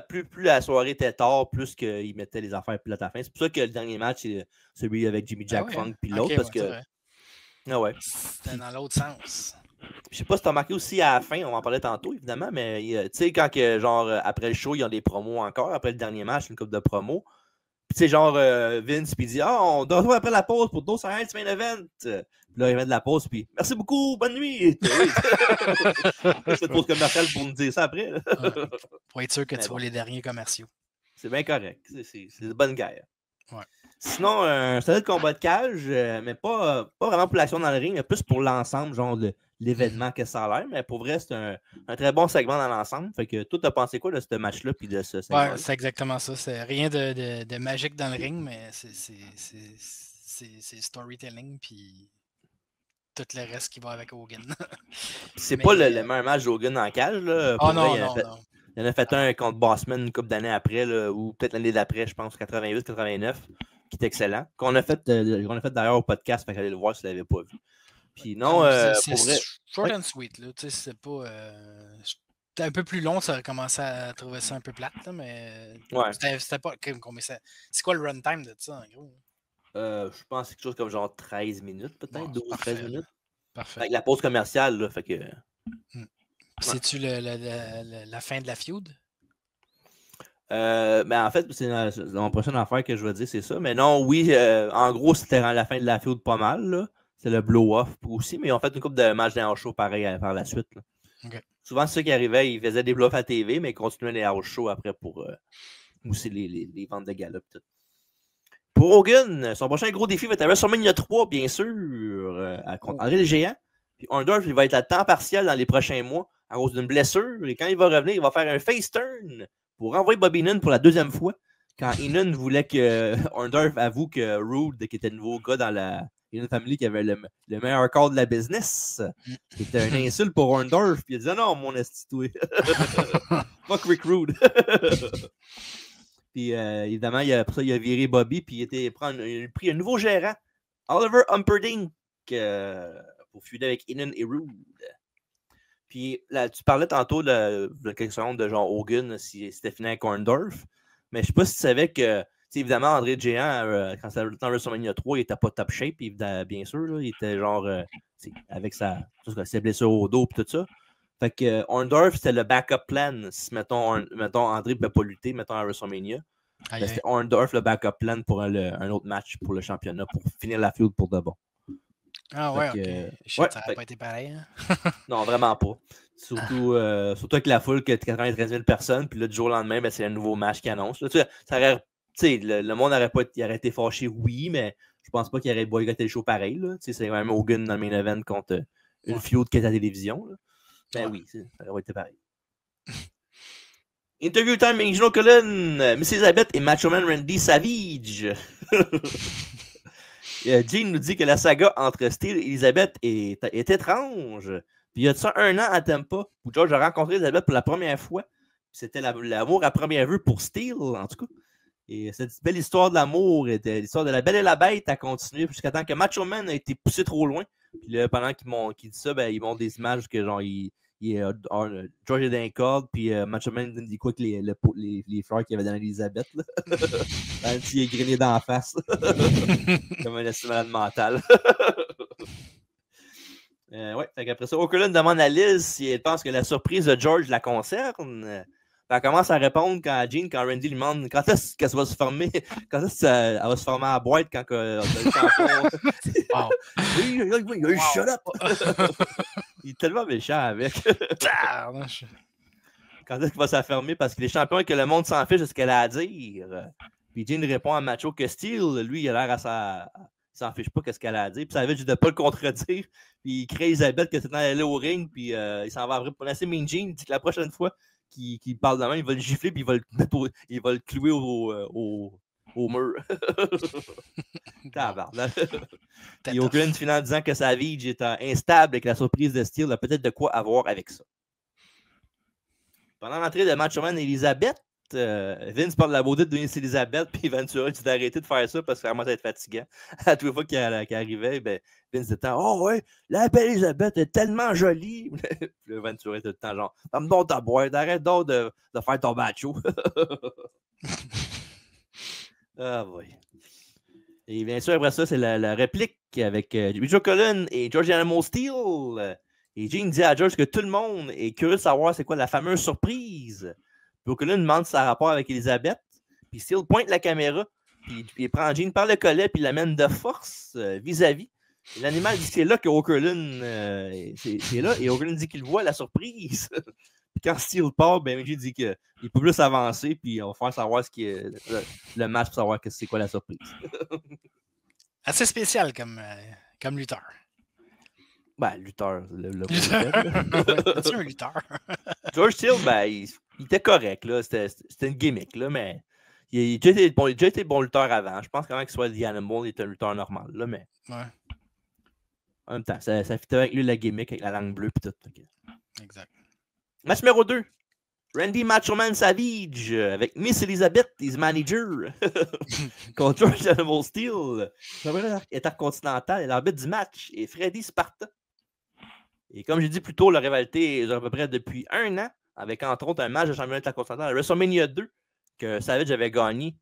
Puis plus la soirée était tard, plus qu'il mettait les affaires plates à la fin. C'est pour ça que le dernier match, c'est celui avec Jimmy Jack Funk puis l'autre. Parce que. C'était dans l'autre sens. Je sais pas si tu as remarqué aussi à la fin, on va en parler tantôt, évidemment, mais tu sais, quand genre après le show, ils ont des promos encore, après le dernier match, une couple de promos. Puis tu sais, genre Vince, puis il dit on doit retrouver après la pause pour d'autres main event. Puis là, il met de la pause, puis merci beaucoup, bonne nuit. C'est une pause commerciale pour nous dire ça après. Pour être sûr que tu vois les derniers commerciaux. C'est bien correct. C'est de bonne guerre. Ouais. Sinon, un solide combat de cage, mais pas vraiment pour l'action dans le ring, mais plus pour l'ensemble, genre de l'événement que ça a l'air. Mais pour vrai, c'est un très bon segment dans l'ensemble. Fait que toi, t'as pensé quoi de ce match-là puis de ce segment-là? Ouais, c'est exactement ça. C'est rien de magique dans le ring, mais c'est storytelling puis tout le reste qui va avec Hogan. C'est pas le meilleur match d'Hogan en cage. Là. Oh non, non. Il en a fait un contre Bossman une couple d'années après, là, ou peut-être l'année d'après, je pense, 88-89, qui est excellent. Qu'on a fait d'ailleurs au podcast, fait qu'allez le voir si vous ne l'avez pas vu. Puis non, c'est short and sweet, là. Tu sais, c'est pas. C'était un peu plus long, ça aurait commencé à trouver ça un peu plate, là, mais. Ouais. C'était pas. C'est quoi le runtime de ça, en gros? Je pense que c'est quelque chose comme genre 13 minutes, peut-être, 12-13 minutes. Parfait. Avec la pause commerciale, là, fait que. C'est-tu la fin de la feud? Ben en fait, c'est mon prochaine affaire que je vais dire, c'est ça. Mais non, oui, en gros, c'était la fin de la feud pas mal. Là. C'est le blow-off aussi, mais ils ont fait une couple de matchs dans show pareil par la suite. Là. Okay. Souvent, c'est ça qui arrivait. Ils faisaient des blow-offs à TV, mais ils continuaient les house shows après pour mousser les ventes de gala. Pour Hogan, son prochain gros défi va être à WrestleMania 3, bien sûr, contre André le Géant. Puis Orndorff, il va être à temps partiel dans les prochains mois à cause d'une blessure. Et quand il va revenir, il va faire un face turn pour renvoyer Bobby Heenan pour la deuxième fois. Quand Heenan voulait que Orndorff avoue que Rude, qui était le nouveau gars dans la Heenan Family, qui avait le meilleur corps de la business, c'était un insulte pour Orndorff. Puis il a dit non, mon estitué. Fuck Rick Rude. Puis évidemment, après ça, il a viré Bobby, puis il a pris un nouveau gérant, Oliver Humperdinck, pour feuder avec Heenan et Rude. Puis là, tu parlais tantôt de quelque chose de genre Hogan, si c'était fini avec Orndorff, mais je sais pas si tu savais que, évidemment, André le Géant, quand c'était dans WrestleMania 3, il était pas top shape, bien sûr, là, il était genre, avec ses blessures au dos et tout ça. Fait que Orndorff, c'était le backup plan. Si, mettons André ne pouvait pas lutter, mettons à WrestleMania. Ben, c'était Orndorff le backup plan pour un autre match pour le championnat, pour finir la feud pour de bon. Ah ouais, ok. Ça n'aurait pas été pareil. Hein? Non, vraiment pas. Surtout avec la foule qui a 93 000 personnes, puis là, du jour au lendemain, ben, c'est un nouveau match qui annonce. Là, le monde aurait été fâché, oui, mais je pense pas qu'il aurait boycotté le show pareil. Là. C'est quand même Hogan dans le main event contre une feud qui est à la télévision. Là. Ben oui, ça aurait été pareil. Interview time avec Gino Cullen, Miss Elizabeth et Macho Man Randy Savage. Gene nous dit que la saga entre Steel et Elizabeth est étrange. Puis il y a de ça 1 an à Tampa, où George a rencontré Elizabeth pour la première fois. C'était l'amour à première vue pour Steel, en tout cas. Et cette belle histoire de l'amour, l'histoire de la belle et la bête a continué jusqu'à temps que Macho Man a été poussé trop loin. Puis là, pendant qu'il dit ça, ben, ils montrent des images que genre George est dans les cordes, puis Macho Man dit quoi que les fleurs qu'il avait donné à Elizabeth. Il est grainé dans la face. Comme un malade mental. Ouais, fait qu'après ça, O'Cullen demande à Liz si elle pense que la surprise de George la concerne. Elle commence à répondre quand Randy lui demande quand est-ce qu'elle va se former, quand est-ce qu'elle va se former à la boîte quand le champion. Shut up! Il est tellement méchant avec. Quand est-ce qu'il va s'affermer parce qu'il est champion et que le monde s'en fiche de ce qu'elle a à dire. Puis Gene répond à Macho que Steel, lui, il a l'air à il s'en fiche pas de ce qu'elle a à dire. Puis ça veut dire de ne pas le contredire. Puis il crée Elizabeth que c'est dans aller au ring. Puis il s'en va après pour laisser Mean Gene. Il dit que la prochaine fois qu'il parle de main, il va le gifler. Puis il va le clouer au mur. Il y a aucune finale en disant que Savage est instable et que la surprise de Steel a peut-être de quoi avoir avec ça. Pendant l'entrée de Macho Man et Elizabeth, Vince parle de la beauté de Denise Elizabeth, puis Ventura dit d'arrêter de faire ça parce que ça commence à être fatigant. À toutes les fois qu'il arrivait, ben, Vince disait oh ouais, la belle Elizabeth est tellement jolie. Puis Ventura était tout le temps genre, ferme donc ta boîte, arrête donc de faire ton macho. Ah oui. Et bien sûr, après ça, c'est la réplique avec Joe Cullen et George Animal Steel. Et Gene dit à George que tout le monde est curieux de savoir c'est quoi la fameuse surprise. Joe Cullen demande si ça a rapport avec Elizabeth. Puis Steel pointe la caméra. Puis il prend Gene par le collet puis l'amène de force vis-à-vis. Et l'animal dit que c'est là que O'Cullen c'est là. Et O'Cullen dit qu'il voit la surprise. Puis quand Steel part, ben Gene dit qu'il peut plus avancer. Puis on va faire savoir ce qui est le match pour savoir c'est quoi la surprise. Assez spécial comme lutteur. Ben, lutteur. C'est un lutteur. George Steele, ben, il était correct. Là. C'était une gimmick, là, mais il a déjà été bon lutteur avant. Je pense quand même qu'il soit The Animal, il est un lutteur normal. Là, mais ouais. En même temps, ça fitait avec lui la gimmick, avec la langue bleue et tout. Okay. Exact. Match numéro 2. Randy Machoman Savage avec Miss Elizabeth, his manager, contre George Animal Steel, champion intercontinental et l'arbitre du match, et Freddy Sparta. Et comme j'ai dit plus tôt, la rivalité est à peu près depuis 1 an, avec entre autres un match de championnat intercontinental à WrestleMania 2, que Savage avait gagné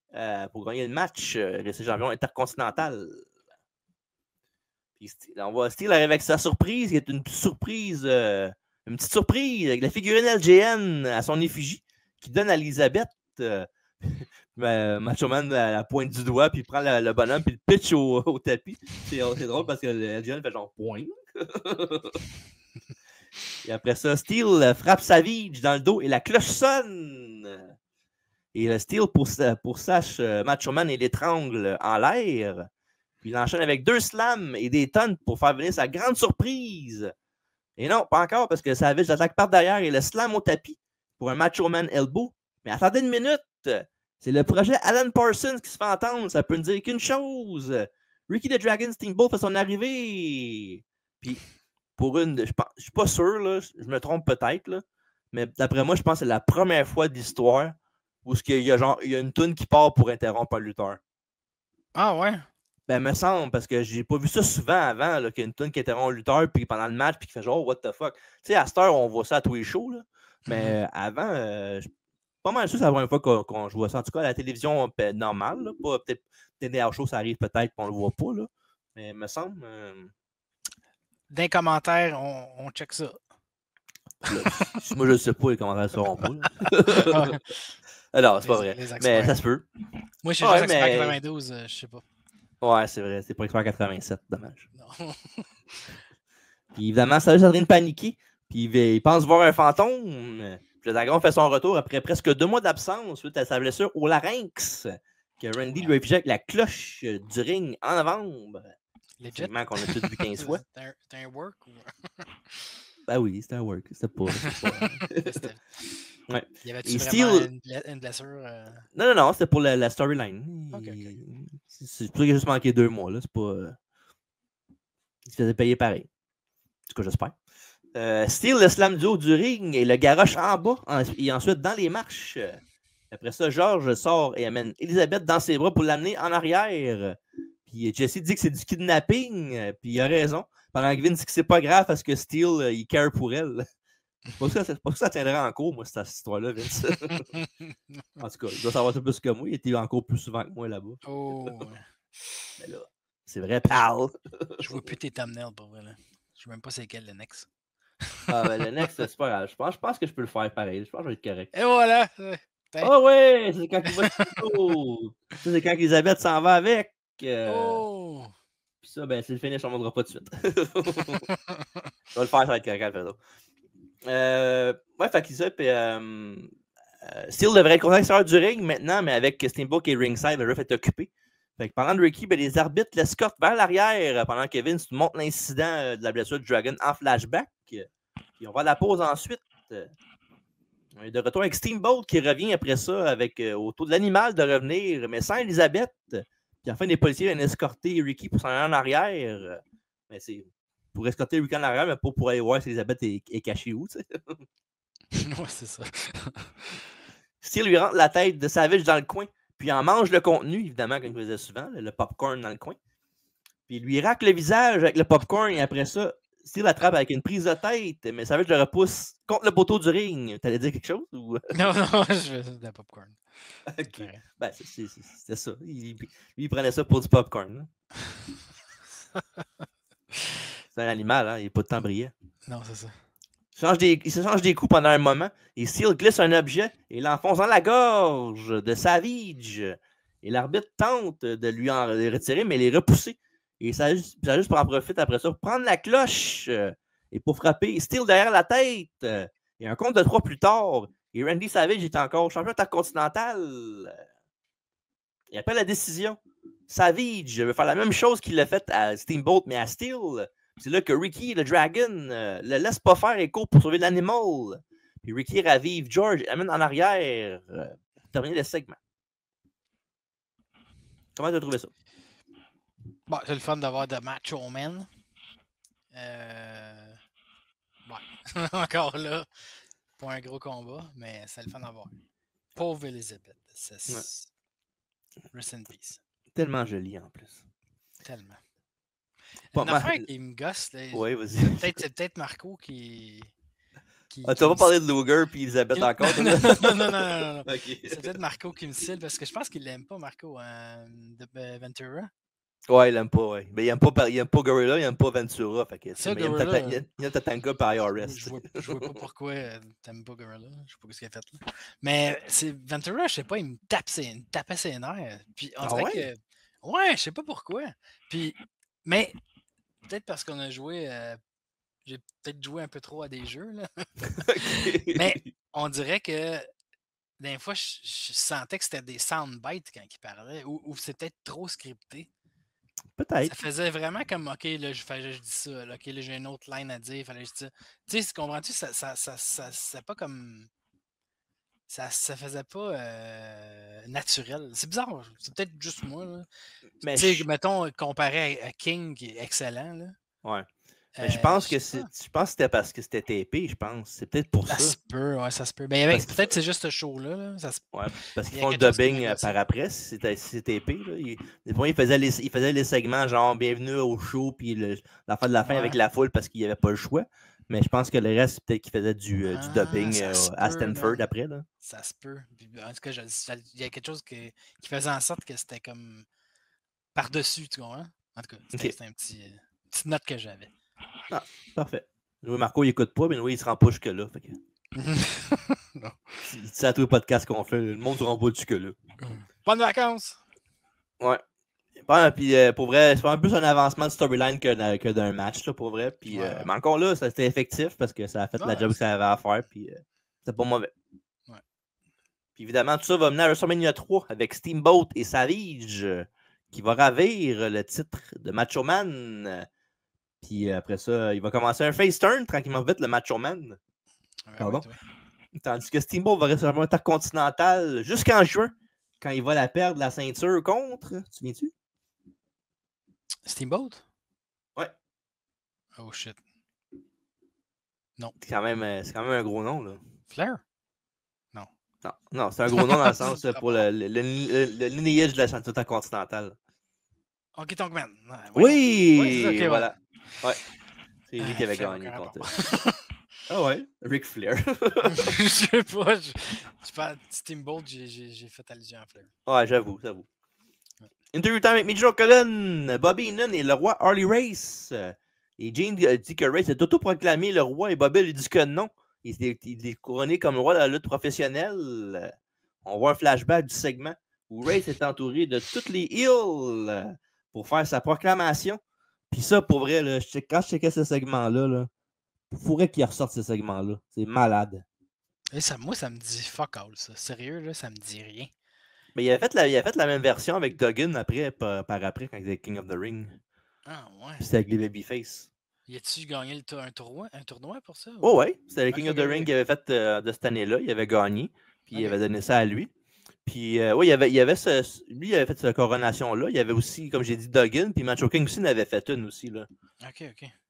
pour gagner le match, rester champion intercontinental. Puis, on voit Steel arrive avec sa surprise, qui est une surprise. Une petite surprise avec la figurine LGN à son effigie qui donne à Elizabeth Macho Man à la pointe du doigt, puis il prend le bonhomme puis le pitch au tapis. C'est drôle parce que le LGN fait genre point. Et après ça, Steel frappe Savage dans le dos et la cloche sonne. Et Steel pour Sash Macho Man et l'étrangle en l'air. Puis il enchaîne avec 2 slams et des tonnes pour faire venir sa grande surprise. Et non, pas encore, parce que Savage l'attaque par derrière et le slam au tapis pour un Macho Man Elbow. Mais attendez une minute, c'est le projet Alan Parsons qui se fait entendre. Ça peut ne dire qu'une chose. Ricky the Dragon Steamboat fait son arrivée. Puis, pour une, je suis pas sûr, là, je me trompe peut-être, là, mais d'après moi, je pense que c'est la première fois de l'histoire où il y a une toune qui part pour interrompre un lutteur. Ah ouais? Ben, me semble, parce que j'ai pas vu ça souvent avant, qu'il y a une tonne qui interrompt un lutteur puis pendant le match, puis qui fait genre, oh, what the fuck. Tu sais, à cette heure, on voit ça à tous les shows, là. Mais avant, je suis pas mal sûr que c'est la première fois qu'on voit ça. En tout cas, à la télévision normale, là, pas peut-être des shows, ça arrive peut-être qu'on le voit pas, là. Mais me semble. Dans les commentaires, on check ça. Là, moi, je sais pas, les commentaires seront pas. Alors, c'est pas vrai. Mais ça se peut. Moi, je suis juste expert 92, je sais pas. Ouais, c'est vrai, c'est pas expert 87, dommage. Non. Puis évidemment, ça est en train de paniquer. Puis il pense voir un fantôme. Puis le dragon fait son retour après presque 2 mois d'absence suite à sa blessure au larynx que Randy lui a infligé avec la cloche du ring en novembre. Segment qu'on a tous vu 15 fois. C'était un work ou... Ben oui, c'était un work. C'était pas... Ouais. Y avait-tu vraiment une blessure? Non, c'était pour la storyline. Okay. C'est pour ça qu'il a juste manqué 2 mois. Là. C'est pas... Il se faisait payer pareil. En tout cas, j'espère. Steel le slam du haut du ring et le garoche en bas et ensuite dans les marches. Après ça, George sort et amène Elizabeth dans ses bras pour l'amener en arrière. Puis Jesse dit que c'est du kidnapping. Puis il a raison. Pendant que Vince dit que c'est pas grave parce que Steel, il care pour elle. C'est pas que ça tiendrait en cours, moi, cette histoire-là, Vince. En tout cas, il doit savoir ça plus que moi. Il était encore plus souvent que moi là-bas. Oh. Mais là, c'est vrai, pal. Je vois plus tes thumbnails, pour vrai. Là. Je sais même pas c'est quel le next. Ah, ben le next, c'est pas grave. Je pense que je peux le faire pareil. Je pense que je vais être correct. Et voilà. Oh ouais, c'est quand il va c'est quand Elisabeth s'en va avec. Oh. Puis ça, ben, c'est le finish, on ne montrera pas tout de suite. Je vais le faire, ça va être correct, ouais, fait que ça, puis Steel devrait être content du ring maintenant, mais avec Steamboat et ringside, le ref est occupé. Fait que pendant de Ricky, ben, les arbitres l'escortent vers l'arrière pendant que Vince montre l'incident de la blessure de Dragon en flashback. Puis on va à la pause ensuite. On est de retour avec Steamboat qui revient après ça avec autour de l'animal de revenir, mais sans Elizabeth. Puis enfin, les policiers viennent escorter Ricky pour s'en aller en arrière. Mais c'est pour escorter Ricky en arrière, mais pas pour aller voir si Elizabeth est cachée où, tu sais. Ouais, c'est ça. Steel lui rentre la tête de Savage dans le coin, puis il en mange le contenu, évidemment, comme il faisait souvent, le popcorn dans le coin. Puis il lui racle le visage avec le popcorn, et après ça, Steel l'attrape avec une prise de tête, mais Savage le repousse contre le poteau du ring. T'allais dire quelque chose? Ou... Non, je veux de la popcorn. OK. Ben, c'était ça. Lui, il prenait ça pour du popcorn. C'est un animal, hein? Il n'est pas de temps brillant. Non, c'est ça. Il se change des coups pendant un moment, et Steel glisse un objet et l'enfonce dans la gorge de Savage. Et l'arbitre tente de lui en retirer, mais il est repoussé. Et Savage pour en profiter après ça, pour prendre la cloche et pour frapper Steel derrière la tête. Et un compte de 3 plus tard, et Randy Savage est encore champion intercontinental. Et après la décision, Savage veut faire la même chose qu'il a fait à Steamboat, mais à Steel. C'est là que Ricky, le Dragon, le laisse pas faire et court pour sauver l'animal. Puis Ricky ravive George et amène en arrière pour terminer le segment. Comment tu as trouvé ça? Bon, c'est le fun d'avoir de Macho Man. Ouais. Encore là, pas un gros combat, mais c'est le fun d'avoir. Pauvre Elizabeth. Rest in peace. Tellement joli en plus. Tellement. Pas Une affaire qui me gosse, là, ouais, vas-y. C'est peut-être Marco qui tu vas pas parler de Luger puis Elizabeth encore? Non. Okay. C'est peut-être Marco qui me cille parce que je pense qu'il l'aime pas, Marco, de Ventura. Ouais, il l'aime pas, ouais. Mais il aime pas Gorilla, il aime pas Ventura. Fait que ça, Gorilla, il y a Tatanka par IRS. Je vois pas pourquoi t'aimes pas Gorilla. Je sais pas ce qu'il a fait là. Mais c'est Ventura, je sais pas, il me tapait ses nerfs. Puis on dirait que. Ouais, je sais pas pourquoi. Puis, mais peut-être parce qu'on a joué. J'ai peut-être joué un peu trop à des jeux, là. Okay. Mais on dirait que des fois, je sentais que c'était des soundbites quand il parlait, ou c'est peut-être trop scripté. Peut-être. Ça faisait vraiment comme, OK, là, je dis ça. Là, OK, là, j'ai une autre line à dire. Il fallait que je dise ça. Tu sais, comprends-tu? C'est pas comme. Ça faisait pas naturel. C'est bizarre. C'est peut-être juste moi. Là. Mais tu sais, mettons, comparé à King, qui est excellent. Là. Ouais. Mais je pense que c'était parce que c'était TP, je pense. C'est peut-être pour ça. Ça se peut, ouais, ça se peut. Mais peut-être c'est juste ce show-là. Là. Ouais, parce qu'ils font le dubbing par après, si c'est TP. Là. Des fois, ils faisaient les segments genre bienvenue au show, puis la fin de la fin avec la foule parce qu'il n'y avait pas le choix. Mais je pense que le reste, c'est peut-être qu'ils faisaient du dubbing à Stanford après. Là. Ça se peut. En tout cas, il y a quelque chose qui faisait en sorte que c'était comme par-dessus, tu comprends? En tout cas, c'était une petite note que j'avais. Ah, parfait. Louis Marco, il n'écoute pas, mais Louis, il se rend pas jusque-là. Fait que... non. C'est à tous les podcasts qu'on fait, le monde ne se rend pas jusque-là. Bonnes vacances! Ouais. Puis pour vrai, c'est pas un peu un avancement de storyline que d'un match, là, pour vrai. Puis, mais encore là, c'était effectif parce que ça a fait la job que ça avait à faire. Puis c'était pas mauvais. Ouais. Puis évidemment, tout ça va mener à WrestleMania 3 avec Steamboat et Savage qui va ravir le titre de Macho Man. Puis après ça, il va commencer un face turn tranquillement vite, le Macho Man. Pardon. Ouais. Tandis que Steamboat va rester un intercontinental jusqu'en juin, quand il va la perdre la ceinture contre. Tu viens-tu? Steamboat? Ouais. Oh shit. Non. C'est quand même un gros nom, là. Flair? Non, c'est un gros nom dans le sens pour le lineage de la ceinture intercontinentale. Ok, Tonkman. Oui! Okay, voilà. Ouais. C'est lui qui avait gagné contre. Ah ouais, Ric Flair. Je sais pas. Je parle de Steamboat, j'ai fait allusion à Flair. Ouais, j'avoue. Interview time avec Mitchell Cullen, Bobby Heenan et le roi Harley Race. Et Gene dit que Race est autoproclamé le roi et Bobby lui dit que non. Il est couronné comme le roi de la lutte professionnelle. On voit un flashback du segment où Race est entouré de toutes les heels pour faire sa proclamation. Puis ça, pour vrai, là, quand je checkais ce segment-là, il faudrait qu'il ressorte ce segment-là. C'est malade. Et moi, ça me dit fuck all, ça. Sérieux, là, ça me dit rien. Mais il a fait la même version avec Duggan après, par après, quand il était King of the Ring. Ah, ouais. C'était avec les Babyface. Y a-tu gagné un tournoi pour ça? Oh, ouais. C'était le King of the Ring qu'il avait fait de cette année-là. Il avait gagné. Puis il avait donné ça à lui. Puis, oui, lui, il avait fait cette coronation-là. Il y avait aussi, comme j'ai dit, Duggan. Puis Macho King aussi en avait fait une aussi. Là. OK.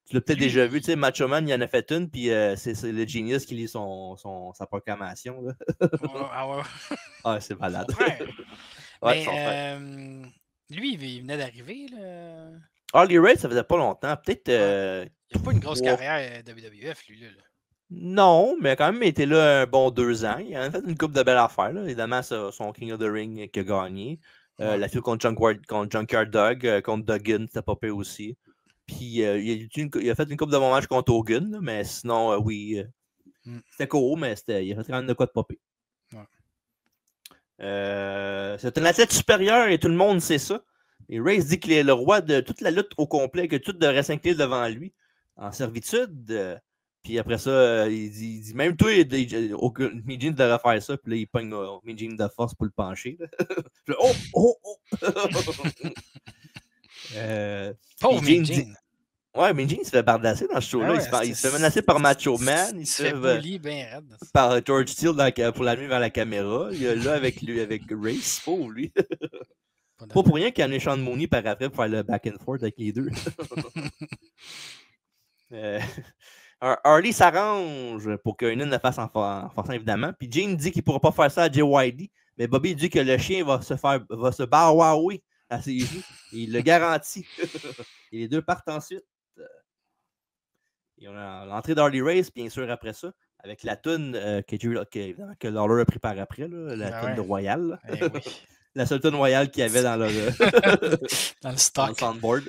Tu l'as peut-être déjà vu, tu sais, Macho Man, il en a fait une. Puis c'est le Genius qui lit sa proclamation. Là. Ah, c'est malade. Ouais, lui, il venait d'arriver. Là. Harley Race, ça faisait pas longtemps. Peut-être. Il n'a pas une grosse carrière WWF, lui. Là. Non, mais quand même, il était là un bon 2 ans. Il a fait une couple de belles affaires. Là. Évidemment, son King of the Ring qui a gagné. La fille contre Junkyard Dog, contre Duggan, c'était pas pire aussi. Puis il a fait une couple de bons matchs contre Hogan, là, mais sinon, oui, c'était court, mais il a fait quand même de quoi de pas pire. C'est un athlète supérieur et tout le monde sait ça. Et Race dit qu'il est le roi de toute la lutte au complet, que tout devrait s'incliner devant lui en servitude. Puis après ça, il dit même toi, Mean devrait faire ça. Puis là, il pogne Mean de force pour le pencher. Oh! Pauvre Mean. Ouais, Mean Gene se fait bardasser dans ce show-là. Il se fait menacer par Macho Man. Il se fait bully bien raide. Par George Steele pour l'amener vers la caméra. Il est là avec Race. Pauvre lui. Pas pour rien qu'il y en ait Sean Mooney par après pour faire le back and forth avec les deux. Harley s'arrange pour que Heenan le fasse en forçant évidemment. Puis Gene dit qu'il ne pourra pas faire ça à JYD. Mais Bobby dit que le chien va se barwaouer à ses genoux. Et il le garantit. Et les deux partent ensuite. Et on a l'entrée d'Harley Race, bien sûr, après ça, avec la toune que Lawler a pris par après, là, la toune de Royal. Oui. La seule toune Royal qu'il y avait dans le stock. Dans le soundboard.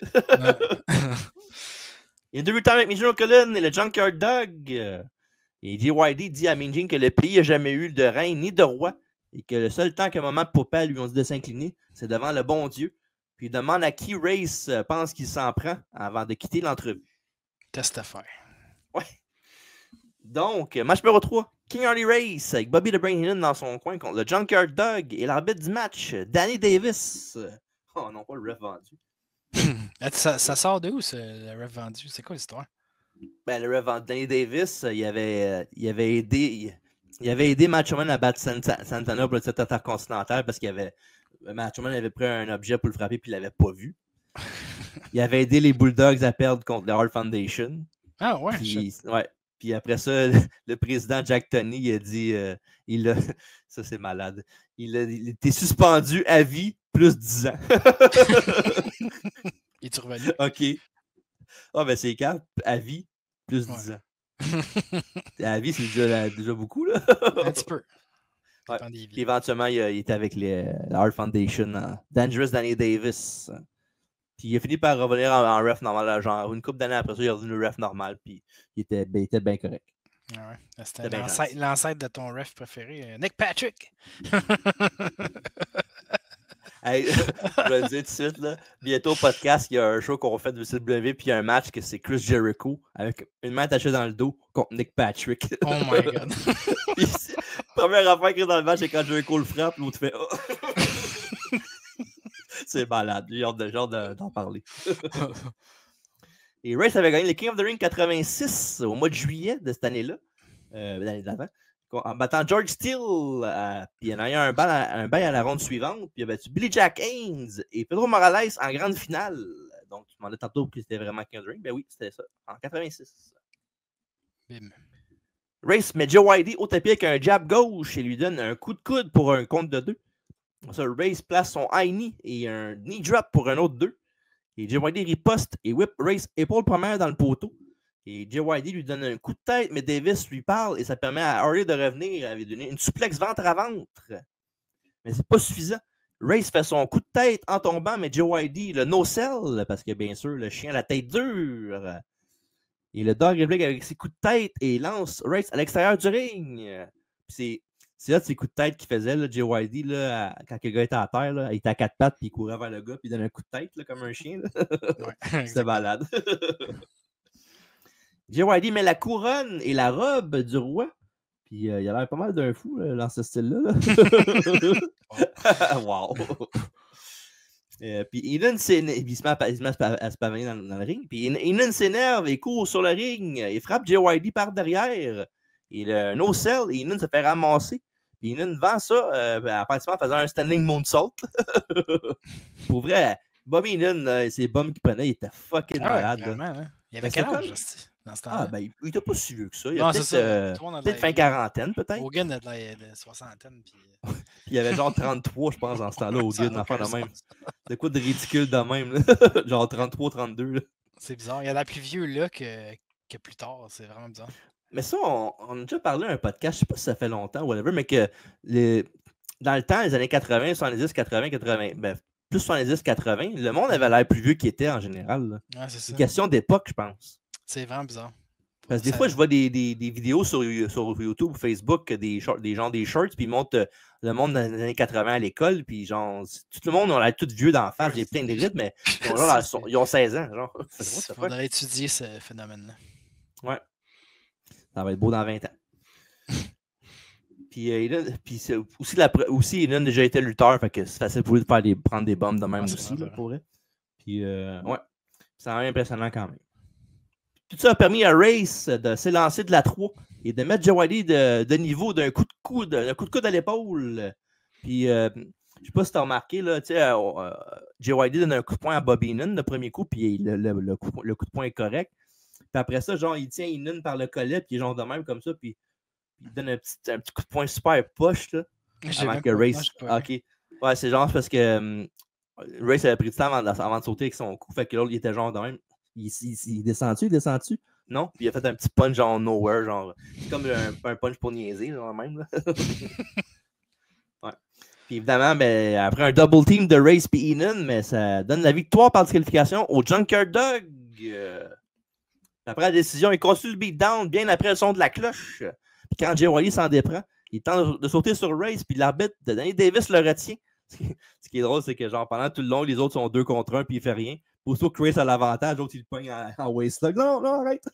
Il y a deux butants avec Mijin O'Cullen et le Junkyard Dog. Et JYD dit à Mean Gene que le pays n'a jamais eu de reine ni de roi et que le seul temps qu'un moment de Popal lui ont dit de s'incliner, c'est devant le bon Dieu. Puis il demande à qui Race pense qu'il s'en prend avant de quitter l'entrevue. Test à faire. Ouais. Donc, match numéro 3. King Harley Race avec Bobby the Brain Heenan dans son coin contre le Junkyard Dog et l'arbitre du match, Danny Davis. Oh non, pas le ref vendu. Ça sort de où, le ref vendu? C'est quoi l'histoire? Ben, le ref vendu, Danny Davis, il avait aidé Macho Man à battre Santana pour le titre intercontinental parce Macho Man avait pris un objet pour le frapper puis il l'avait pas vu. Il avait aidé les Bulldogs à perdre contre le Hart Foundation. Ah ouais? Puis après ça, le président Jack Tunney, il a dit, ça c'est malade, il était suspendu à vie plus 10 ans. Es-tu revenu? OK. Ah, ben c'est calme, à vie plus 10 ans. À vie, c'est déjà beaucoup, là. Un petit peu. Ouais. Puis éventuellement, il était avec le Hart Foundation, Dangerous Danny Davis. Puis il a fini par revenir en ref normal, genre une couple d'années après ça, il est revenu ref normal, puis il était bien correct. Ah ouais. C'était l'ancêtre de ton ref préféré, Nick Patrick. Hey, je vais le dire tout de suite, là. Bientôt au podcast, il y a un show qu'on fait de CW, puis il y a un match que c'est Chris Jericho avec une main attachée dans le dos contre Nick Patrick. Oh my god. Première affaire qu'il y a dans le match, c'est quand Jericho le frappe, l'autre fait oh. C'est malade, j'ai hâte d'en parler. Et Race avait gagné le King of the Ring 86 au mois de juillet de cette année-là, l'année d'avant, en battant George Steele. Puis il y en a eu un bail à la ronde suivante. Puis il a battu Billy Jack Haynes et Pedro Morales en grande finale. Donc, tu demandais tantôt que c'était vraiment King of the Ring. Ben oui, c'était ça, en 86. Bim. Race met JYD au tapis avec un jab gauche et lui donne un coup de coude pour un compte de 2. Ça, Race place son high knee et un knee drop pour un autre 2. Et JYD riposte et whip Race épaule première dans le poteau. Et JYD lui donne un coup de tête, mais Davis lui parle et ça permet à Harley de revenir. Il avait donné une suplex ventre à ventre. Mais c'est pas suffisant. Race fait son coup de tête en tombant, mais JYD le no-sell, parce que bien sûr, le chien a la tête dure. Et le dog réplique avec ses coups de tête et lance Race à l'extérieur du ring. Puis c'est là de ses coups de tête qu'il faisait, là, JYD, là, quand le gars était à terre, là, il était à 4 pattes, puis il courait vers le gars, puis il donnait un coup de tête, là, comme un chien. Ouais, c'était malade. JYD met la couronne et la robe du roi. Puis il a l'air pas mal d'un fou là, dans ce style-là. Wow! Puis Heenan se met à se pavaner dans le ring. Puis Heenan s'énerve et court sur le ring. Il frappe JYD par derrière. Et le no-sell, et Heenan se fait ramasser. Puis Heenan vend ça, apparemment en faisant un standing moonsault. Pour vrai, Bobby Heenan, ces bombes qu'il prenait, il était fucking malade. Hein? Il avait quel âge dans ce temps-là? Ben, il était pas si vieux que ça. Il non, a peut-être fin quarantaine, peut-être. Hogan a de soixantaine. Puis... il y avait genre 33, je pense, dans ce temps-là, Hogan, enfin de même. De quoi de ridicule de même, là? Genre 33, 32. C'est bizarre. Il y a l'air plus vieux là que plus tard. C'est vraiment bizarre. Mais ça, on a déjà parlé à un podcast, je sais pas si ça fait longtemps ou whatever, mais que dans le temps, les années 80, 70, 80, ben, plus 70, 80, le monde avait l'air plus vieux qu'il était en général. C'est une question d'époque, je pense. C'est vraiment bizarre. Parce que des fois, je vois des vidéos sur YouTube ou Facebook, des gens des shorts, puis ils montrent le monde dans les années 80 à l'école, puis genre, tout le monde a l'air tout vieux d'en face, j'ai plein de rides, mais ils ont 16 ans. Genre. Il faudrait étudier ce phénomène-là. Ouais. Ça va être beau dans 20 ans. Puis aussi, Heenan a déjà été lutteur, fait que c'est facile pour lui de prendre des bombes de même aussi, là, pour vrai. Puis, ouais, c'est vraiment impressionnant quand même. Tout ça a permis à Race de s'élancer de la 3 et de mettre Jay Whitey de niveau d'un coup de coude à l'épaule. Puis, je ne sais pas si tu as remarqué, là, Jay Whitey donne un coup de poing à Bobby Heenan le premier coup, puis le coup de poing est correct. Puis après ça, genre, il tient Heenan par le collet, puis il est genre de même comme ça, puis il donne un petit coup de poing super poche, là. Avant que Race. OK. Ouais, c'est genre parce que Race avait pris du temps avant de sauter avec son coup, fait que l'autre, il était genre de même. Il descend-tu? Non? Puis il a fait un petit punch genre nowhere, genre. C'est comme un punch pour niaiser, genre même, là. Ouais. Puis évidemment, ben, après un double team de Race et Heenan, mais ça donne la victoire par disqualification au Junkyard Dog. Après la décision, il continue le beatdown bien après le son de la cloche. Puis quand Jay Whitey s'en déprend, il tente de sauter sur Race, puis l'arbitre de Danny Davis le retient. Ce qui est drôle, c'est que genre pendant tout le long, les autres sont 2 contre 1, puis il fait rien. Aussitôt que Race a l'avantage, l'autre il le pogne en waistlock. Non, arrête!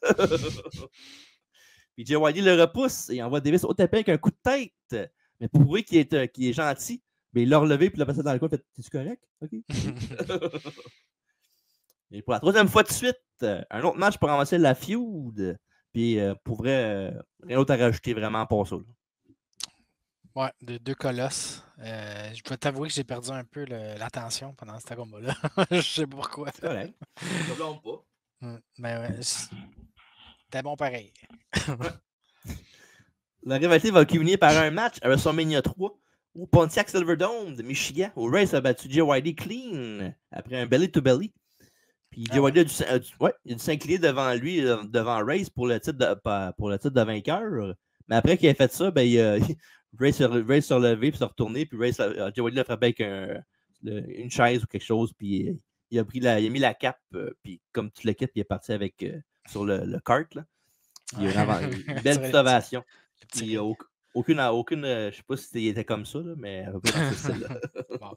Puis Jay Whitey le repousse et envoie Davis au tapis avec un coup de tête. Mais pour prouver qu'il est gentil, ben, il l'a relevé puis il l'a passé dans le coin. T'es-tu correct? OK. Et pour la 3e fois de suite, un autre match pour ramasser la feud. Puis pour vrai, rien d'autre à rajouter vraiment pour ça. Là. Ouais, de 2 colosses. Je peux t'avouer que j'ai perdu un peu l'attention pendant ce combat-là. Je sais pas pourquoi. C'est correct. Je ne blâme pas. Mais ouais, c'était bon pareil. La rivalité va culminer par un match à WrestleMania 3 au Pontiac Silverdome de Michigan, où Race a battu Jay Whitey clean après un belly-to-belly. Puis Jay Whitey a dû s'incliner devant lui, devant Race pour le titre de vainqueur. Mais après qu'il ait fait ça, ben, Race s'est relevé puis s'est retourné. Puis Jay Whitey l'a frappé avec une chaise ou quelque chose. Puis il a mis la cape. Puis comme tu l'équipes, il est parti avec sur le kart. Là. Il y a une belle petite ovation. Il n'y a aucune je ne sais pas si il était comme ça, là, mais un peu dans ce style-là. Wow.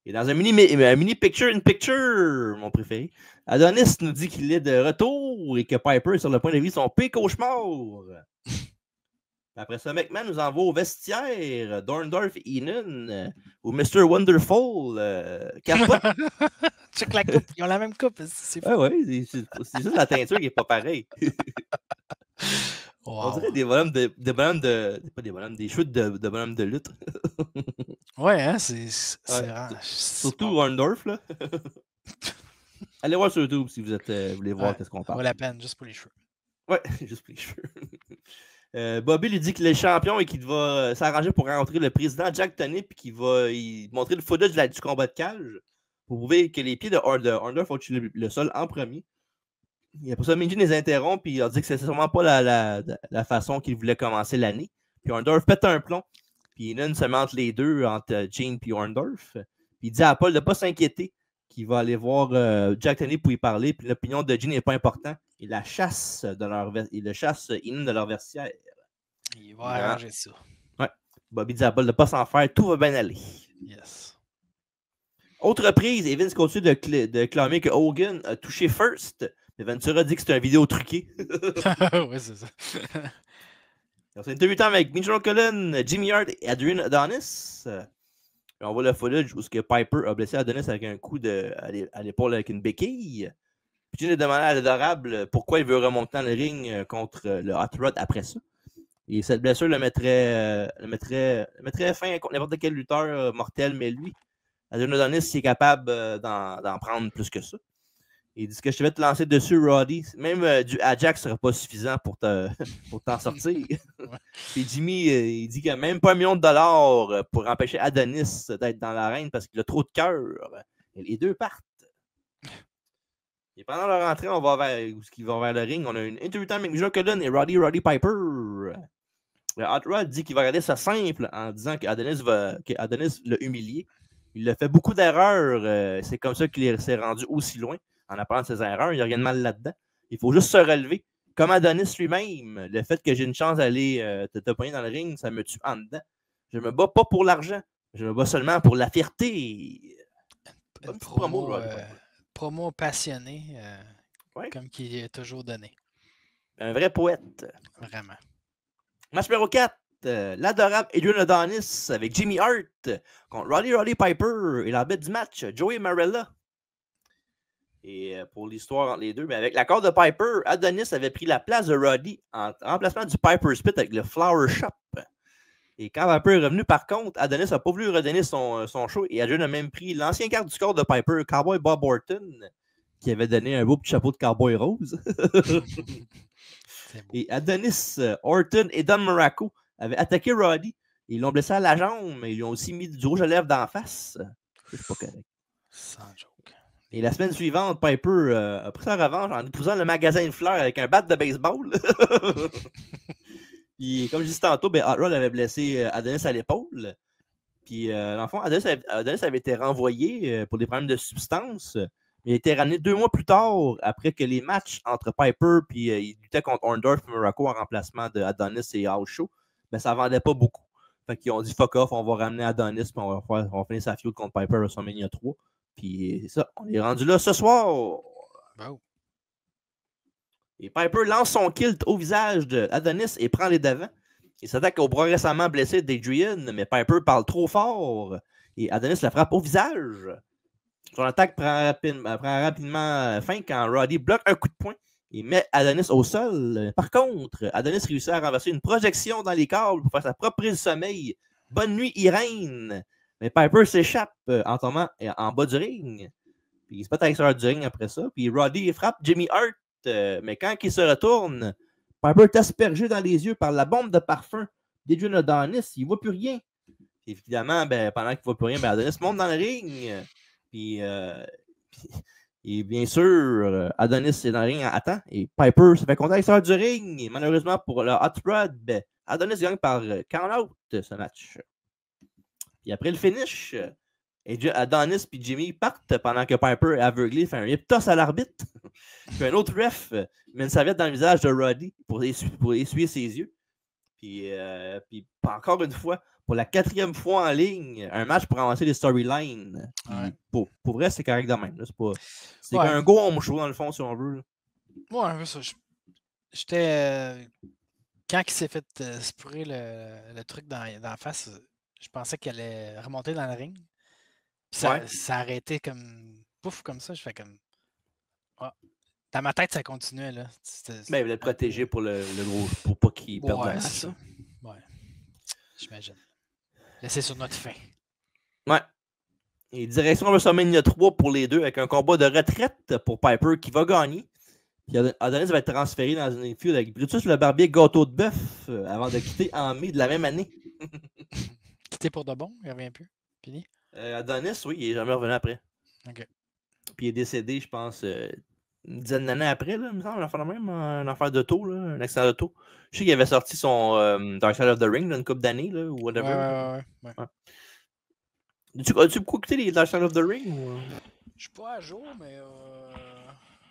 Et dans un mini picture, mon préféré, Adonis nous dit qu'il est de retour et que Piper est sur le point de vivre son pire cauchemar. Après ça, McMahon nous envoie au vestiaire Dorndorf et Heenan ou Mr. Wonderful. Check la coupe, ils ont la même coupe. C'est fou. Ouais, c'est juste la teinture qui n'est pas pareille. Wow. On dirait des bonhommes pas des bonhommes, des chutes de bonhommes de lutte. Ouais, hein, c'est surtout Orndorff, là. Allez voir sur YouTube si vous voulez voir qu'est-ce qu'on parle. Ça vaut la peine, juste pour les cheveux. Ouais, juste pour les cheveux. Bobby lui dit qu'il est champion et qu'il va s'arranger pour rencontrer le président Jack Tunney puis qu'il va montrer le footage du combat de cage pour prouver que les pieds de Orndorff ont tué le sol en premier. Et après ça, Minji les interrompt puis il a dit que c'est sûrement pas la façon qu'il voulait commencer l'année. Puis Orndorff pète un plomb. Puis Heenan se met entre les deux, entre Gene et Orndorff. Puis il dit à Paul de ne pas s'inquiéter, qu'il va aller voir Jack Tunney pour y parler. Puis l'opinion de Gene n'est pas importante. Il le chasse Heenan de leur vestiaire. Il va arranger ça. Ouais. Bobby dit à Paul de ne pas s'en faire, tout va bien aller. Yes. Autre prise, et Vince continue de clamer que Hogan a touché First. Mais Ventura dit que c'est une vidéo truquée. Oui, c'est ça. C'est une interview avec Mitchell Cullen, Jimmy Hart et Adrian Adonis. On voit le footage où Piper a blessé Adonis avec un coup à l'épaule avec une béquille. Puis Jimmy a demandé à l'adorable pourquoi il veut remonter dans le ring contre le Hot Rod après ça. Et cette blessure le mettrait fin contre n'importe quel lutteur mortel, mais lui, Adrian Adonis, il est capable d'en prendre plus que ça. Il dit ce que je te vais te lancer dessus, Roddy. Même du Ajax ne sera pas suffisant pour t'en sortir. Puis Jimmy, il dit qu'il n'y a même pas $1 million pour empêcher Adonis d'être dans l'arène parce qu'il a trop de cœur. Et les deux partent. Et pendant leur entrée, on va vers le ring. On a une interview time avec Joe Cullen et Roddy Piper. Hot Rod dit qu'il va regarder ça simple en disant qu'Adonis l'a humilié. Il a fait beaucoup d'erreurs. C'est comme ça qu'il s'est rendu aussi loin en apprendre ses erreurs. Il n'y a rien de mal là-dedans. Il faut juste se relever. Comme Adonis lui-même, le fait que j'ai une chance d'aller te pogner dans le ring, ça me tue en dedans. Je me bats pas pour l'argent. Je me bats seulement pour la fierté. Promo passionné, comme qu'il a toujours donné. Un vrai poète. Vraiment. Match numéro 4. L'adorable Adrian Adonis avec Jimmy Hart contre Roddy Piper et l'arbitre du match, Joey Marella. Et pour l'histoire entre les deux, mais avec l'accord de Piper, Adonis avait pris la place de Roddy en remplacement du Piper Spit avec le Flower Shop. Et quand Piper est revenu, par contre, Adonis n'a pas voulu redonner son show et Adrian a même pris l'ancien garde du corps de Piper, Cowboy Bob Orton, qui avait donné un beau petit chapeau de cowboy rose. Et Adonis, Orton et Don Muraco avaient attaqué Roddy. Ils l'ont blessé à la jambe, mais ils lui ont aussi mis du rouge à lèvres d'en face. C'est pas correct. Sans joke. Et la semaine suivante, Piper a pris sa revanche en épousant le magasin de fleurs avec un bat de baseball. Puis, comme je disais tantôt, Hot Rod avait blessé Adonis à l'épaule. Puis, dans le fond, Adonis avait été renvoyé pour des problèmes de substance. Il a été ramené 2 mois plus tard, après que les matchs entre Piper et il luttait contre Orndorff et Muraco en remplacement de Adonis et House Show, mais ça ne vendait pas beaucoup. Fait qu'ils ont dit fuck off, on va ramener Adonis puis on va finir sa feud contre Piper à WrestleMania 3. Puis c'est ça, on est rendu là ce soir. Wow. Et Piper lance son kilt au visage d'Adonis et prend les devants. Il s'attaque au bras récemment blessé d'Adrian, mais Piper parle trop fort et Adonis le frappe au visage. Son attaque prend rapidement fin quand Roddy bloque un coup de poing et met Adonis au sol. Par contre, Adonis réussit à renverser une projection dans les câbles pour faire sa propre prise de sommeil. Bonne nuit, Irène! Mais Piper s'échappe en tombant en bas du ring. Puis il se pète à l'extérieur du ring après ça. Puis Roddy frappe Jimmy Hart. Mais quand il se retourne, Piper est aspergé dans les yeux par la bombe de parfum d'Adrian Adonis. Il ne voit plus rien. Puis évidemment, pendant qu'il ne voit plus rien, Adonis monte dans le ring. Puis, et bien sûr, Adonis est dans le ring en attend. Et Piper se fait compter à l'extérieur du ring. Et malheureusement pour le Hot Rod, Adonis gagne par count-out ce match. Et après le finish, Adonis et Jimmy partent pendant que Piper est aveuglé, fait un hip-toss à l'arbitre. Puis un autre ref met une serviette dans le visage de Roddy pour essuyer ses yeux. Puis encore une fois, pour la 4e fois en ligne, un match pour avancer les storylines. Ouais. Pour vrai, c'est correct de même. C'est un go home show, dans le fond, si on veut. Ouais, ça. J'étais... Quand il s'est fait spourer le truc dans la face, je pensais qu'elle allait remonter dans le ring. Ça a arrêté comme... Pouf, comme ça. Je fais comme... Oh. Dans ma tête, ça continuait, là. Mais il voulait le protéger pour le gros... pour pas qu'il perde la match. Ça. Ouais. J'imagine. Laissez sur notre fin. Ouais. Et direction WrestleMania 3 pour les deux avec un combat de retraite pour Piper qui va gagner. Puis Adonis va être transféré dans une feud avec Brutus le Barbier Gâteau de Bœuf avant de quitter en mai de la même année. Quitté pour de bon? Il revient plus? Fini? Adonis, oui, il est jamais revenu après. OK. Puis il est décédé, je pense, une dizaine d'années après, là, il me semble, un affaire d'auto, un accident d'auto. Je sais qu'il avait sorti son Dark Side of the Ring une couple d'années, là, ou whatever. Ouais. As-tu beaucoup écouté les Dark Side of the Ring? Ou... Je suis pas à jour, mais...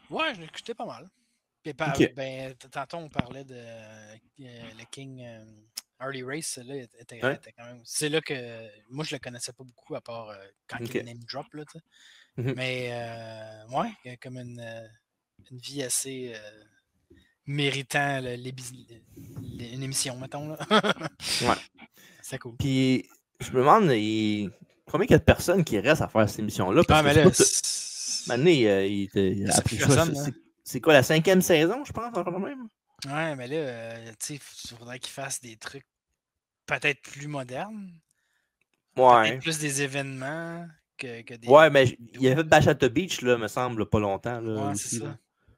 Ouais, je l'ai écouté pas mal. Puis, tantôt, on parlait de le King Harley Race. Là, était quand même... C'est là que... Moi, je le connaissais pas beaucoup, à part quand il name drop, là, tu sais. Mais, ouais, comme une vie assez méritant une émission, mettons, là. Ouais. C'est cool. Puis, je me demande, combien il y a de personnes qui restent à faire cette émission-là? Mais là... Maintenant, il a pris ça. C'est quoi, la 5e saison, je pense, encore même? Ouais, mais là, tu sais, il faudrait qu'il fasse des trucs peut-être plus modernes. Ouais. Peut-être plus des événements que des. Ouais, mais il y avait Bash at the Beach, là, me semble, pas longtemps, là, Ouais, aussi. c'est ça.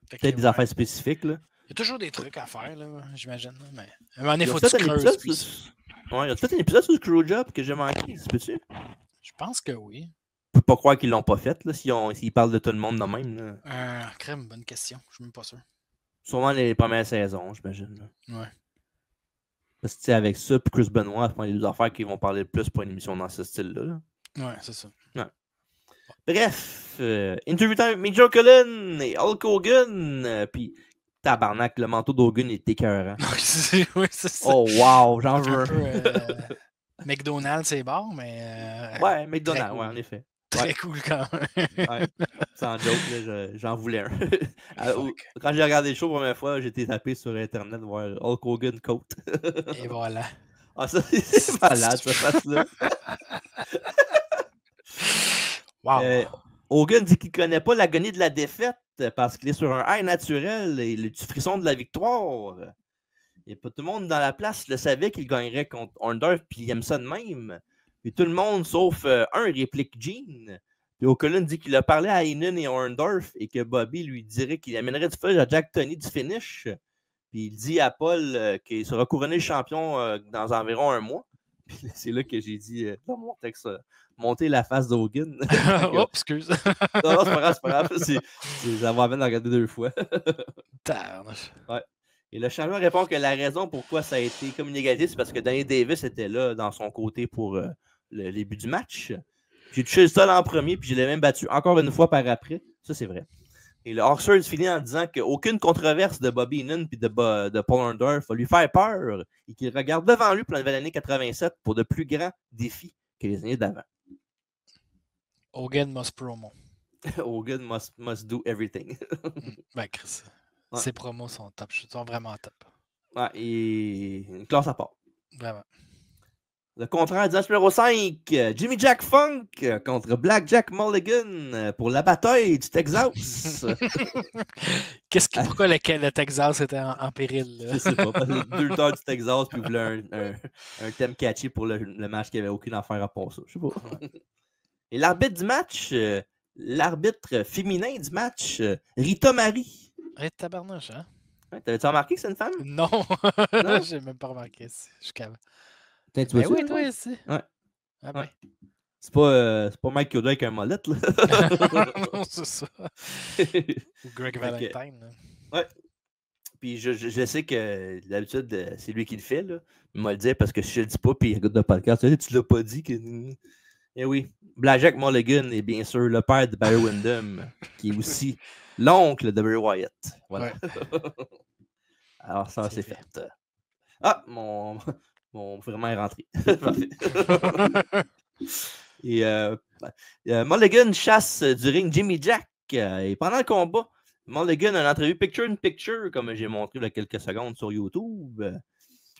Peut-être des affaires spécifiques, là. Il y a toujours des trucs à faire, là, j'imagine. Mais à un moment donné, il Ils ont faut que fait tu un creuses épisode plus. Ouais, ils ont fait un épisode sur Screwjob que j'ai manqué, peux-tu? Je pense que oui. Je peux pas croire qu'ils l'ont pas fait, là, s'ils parlent de tout le monde de même. Là. Crème, bonne question. Je suis même pas sûr. Sûrement les premières saisons, j'imagine. Ouais. Parce que, avec ça, puis Chris Benoit, c'est les deux affaires qui vont parler le plus pour une émission dans ce style-là. Là. Ouais, c'est ça. Ouais. Bref, interview time avec Major Cullen et Hulk Hogan, puis tabarnak, le manteau d'Hogan est écœurant. Oui, c'est ça. Oh wow, j'en veux un. McDonald's, c'est bon, mais. Ouais, McDonald's, cool. ouais, en effet. Très cool quand même. Ouais. Sans joke, là, j'en voulais un. Quand j'ai regardé le show pour la première fois, j'ai été tapé sur Internet voir Hulk Hogan coat. Et voilà. Ah, ça, c'est malade, ça face-là. Wow. Hogan dit qu'il ne connaît pas l'agonie de la défaite parce qu'il est sur un high naturel et du frisson de la victoire. Et pas tout le monde dans la place le savait qu'il gagnerait contre Orndorff, puis il aime ça de même. Puis tout le monde, sauf un, réplique Gene. Puis O'Cullen dit qu'il a parlé à Heenan et Orndorff et que Bobby lui dirait qu'il amènerait du fudge à Jack Tunney du finish. Puis il dit à Paul qu'il sera couronné champion dans environ un mois. Puis c'est là que j'ai dit dans mon texte, monter la face d'Hogan. Oh, excuse. Non, c'est pas grave. Ça va à peine regarder deux fois. Ouais. Et le champion répond que la raison pourquoi ça a été comme une égalité, c'est parce que Danny Davis était là dans son côté pour le début du match. J'ai touché le sol en premier, puis je l'ai même battu encore une fois par après. Ça, c'est vrai. Et le Hawksworth finit en disant qu'aucune controverse de Bobby Heenan et de Paul Orndorff va lui faire peur et qu'il regarde devant lui pour la nouvelle année 87 pour de plus grands défis que les années d'avant. Hogan must promo. Hogan must do everything. Ben, Chris. Ouais. Ses promos sont top. Sont vraiment top. Ouais, et une classe à part. Vraiment. Le contraire du match numéro 5, Jimmy Jack Funk contre Black Jack Mulligan pour la bataille du Texas. Pourquoi le Texas était en péril? Là? Je sais pas. Les 2 heures du Texas, puis vous voulez un thème catchy pour le match qui n'avait aucune affaire à part ça. Je sais pas. Et l'arbitre du match, l'arbitre féminin du match, Rita Marie. Rita Barnouche, hein? Ouais, t'avais-tu remarqué que c'est une femme? Non, j'ai même pas remarqué. Je suis calme. Tu vois oui, toi aussi. Ouais. Ah ben. Ouais. C'est pas Mike Yoda avec un molette, là. Non, c'est ça. Ou Greg Valentine. Là. Ouais. Puis je sais que d'habitude, c'est lui qui le fait, là. Il m'a le dit parce que si je le dis pas, puis il écoute le podcast, tu l'as pas dit. Eh oui. Black Jack Mulligan est bien sûr le père de Barry Windham, qui est aussi l'oncle de Bray Wyatt. Voilà. Ouais. Alors, ça, c'est fait. Ah, mon vraiment est rentré. Parfait. Et Mulligan chasse du ring Jimmy Jack. Et pendant le combat, Mulligan a une entrevue picture-in-picture, comme j'ai montré il y a quelques secondes sur YouTube.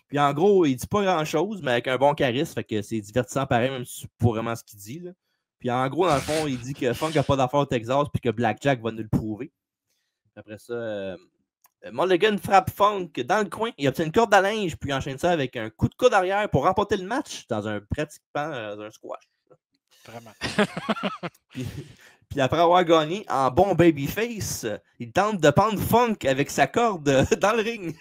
Puis en gros, il dit pas grand-chose, mais avec un bon charisme, fait que c'est divertissant pareil, même si c'est pas vraiment ce qu'il dit. Là. Puis en gros, dans le fond, il dit que Funk n'a pas d'affaires au Texas, puis que Black Jack va nous le prouver. Après ça, Mulligan frappe Funk dans le coin, il obtient une corde à linge, puis il enchaîne ça avec un coup de coude arrière pour remporter le match dans un squash. Vraiment. Puis après avoir gagné en bon babyface, il tente de pendre Funk avec sa corde dans le ring.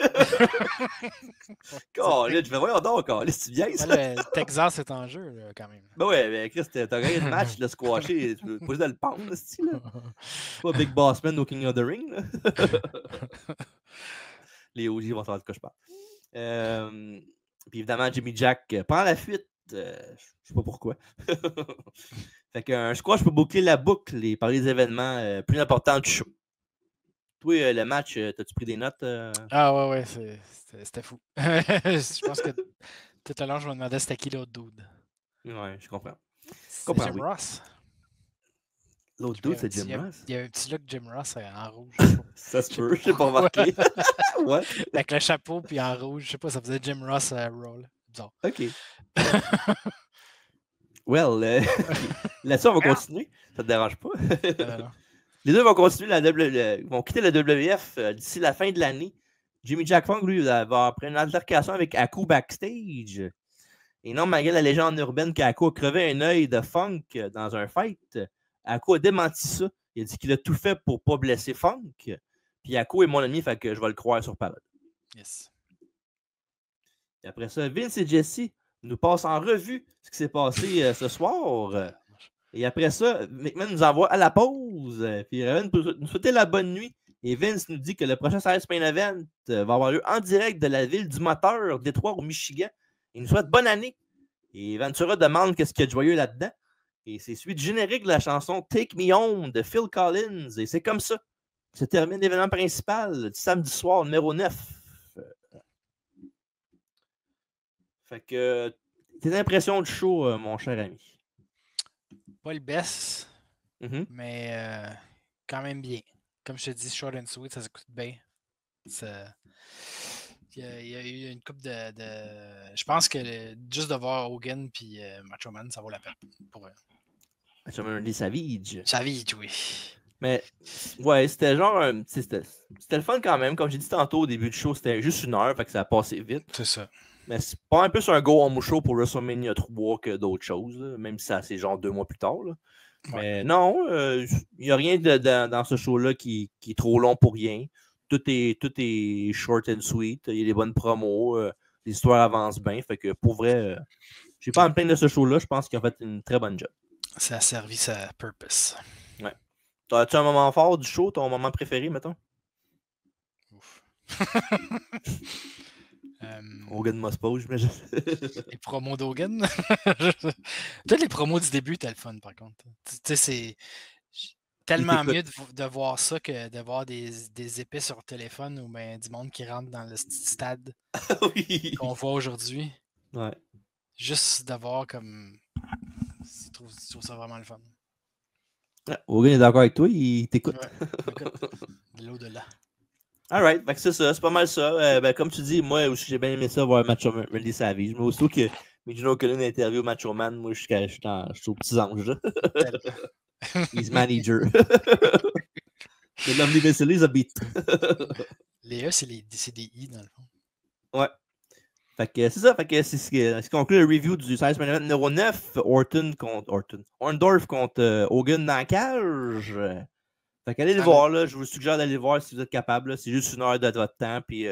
Là, je vais voir donc, c'est bien ça. Le Texas est en jeu, là, quand même. Ben ouais, mais Chris, t'as gagné le match, le squashé, tu peux pas juste le pendre, c'est pas Big Boss Man au King of the Ring. Là. Les OG vont savoir de quoi je parle. Puis évidemment, Jimmy Jack prend la fuite. Je sais pas pourquoi. Fait qu'un squash peut boucler la boucle et parler des événements plus importants du show. Toi, le match, t'as-tu pris des notes? Ah ouais, c'était fou. Je pense que tout à l'heure, je me demandais c'était qui l'autre dude. Ouais, je comprends. C'est Jim Ross. L'autre dude, c'est Jim Ross? Il y a un petit look Jim Ross en rouge. Ça se peut, je sais pas remarqué. Ouais. Avec le chapeau puis en rouge, je sais pas, ça faisait Jim Ross roll. Bizarre. OK. Well, là-dessus, on va continuer. Ça te dérange pas? Non. Les deux vont continuer vont quitter la WWF d'ici la fin de l'année. Jimmy Jack Funk, lui, va après une altercation avec Aku backstage. Et non, malgré la légende urbaine qu'Aku a crevé un œil de Funk dans un fight, Aku a démenti ça. Il a dit qu'il a tout fait pour ne pas blesser Funk. Puis Aku est mon ami, fait que je vais le croire sur parole. Yes. Et après ça, Vince et Jesse nous passent en revue ce qui s'est passé ce soir. Et après ça, McMahon nous envoie à la pause. Puis Raven nous souhaiter la bonne nuit. Et Vince nous dit que le prochain Series Main Event va avoir lieu en direct de la ville du moteur, Détroit, au Michigan. Il nous souhaite bonne année. Et Ventura demande qu'est-ce qu'il y a de joyeux là-dedans. Et c'est suite du générique de la chanson Take Me Home de Phil Collins. Et c'est comme ça. Se termine l'événement principal du samedi soir, numéro 9. Fait que, tes impressions du show, mon cher ami? Pas le best, mais quand même bien. Comme je te dis, short and sweet, ça s'écoute bien. Il y a eu une coupe de... Je pense que juste de voir Hogan puis Macho Man, ça vaut la peine. Macho Man Randy Savage. Savage, oui. Mais, ouais, c'était genre... C'était le fun quand même. Comme j'ai dit tantôt au début du show, c'était juste 1 heure, fait que ça a passé vite. C'est ça. Mais c'est pas un peu sur un go-home show pour WrestleMania 3 que d'autres choses, là, même si c'est genre 2 mois plus tard. Là. Ouais. Mais non, il n'y a rien dans ce show-là qui est trop long pour rien. Tout est short and sweet. Il y a des bonnes promos. L'histoire avance bien. Fait que pour vrai, j'ai pas à me plaindre de ce show-là. Je pense qu'il a fait une très bonne job. Ça a servi sa purpose. Ouais. As-tu un moment fort du show, ton moment préféré, mettons? Ouf. Hogan Mospo, j'imagine. Les promos d'Hogan. Toutes les promos du début, t'as le fun, par contre. Tu sais, c'est tellement mieux de voir ça que de voir des épées sur téléphone ou ben du monde qui rentre dans le stade qu'on voit aujourd'hui. Ouais. Juste d'avoir comme... Je trouve ça vraiment le fun. Ouais, Hogan est d'accord avec toi, il t'écoute. Ouais, de l'au-delà. Alright, c'est ça, c'est pas mal ça. Comme tu dis, moi aussi j'ai bien aimé ça voir Macho Man Randy Savage. Mais aussitôt que Gino Colin interview Macho Man, moi je suis aux petits anges. He's manager. The Lovely Vessel is a beat. Les E, c'est des I dans le fond. Ouais. Fait que c'est ça, fait que c'est ce qui conclut le review du Series Main Event numéro 9, Orndorff contre Hogan dans la cage. Fait qu'allez le voir, là. Je vous suggère d'aller le voir si vous êtes capable. Là. C'est juste 1 heure de votre temps, puis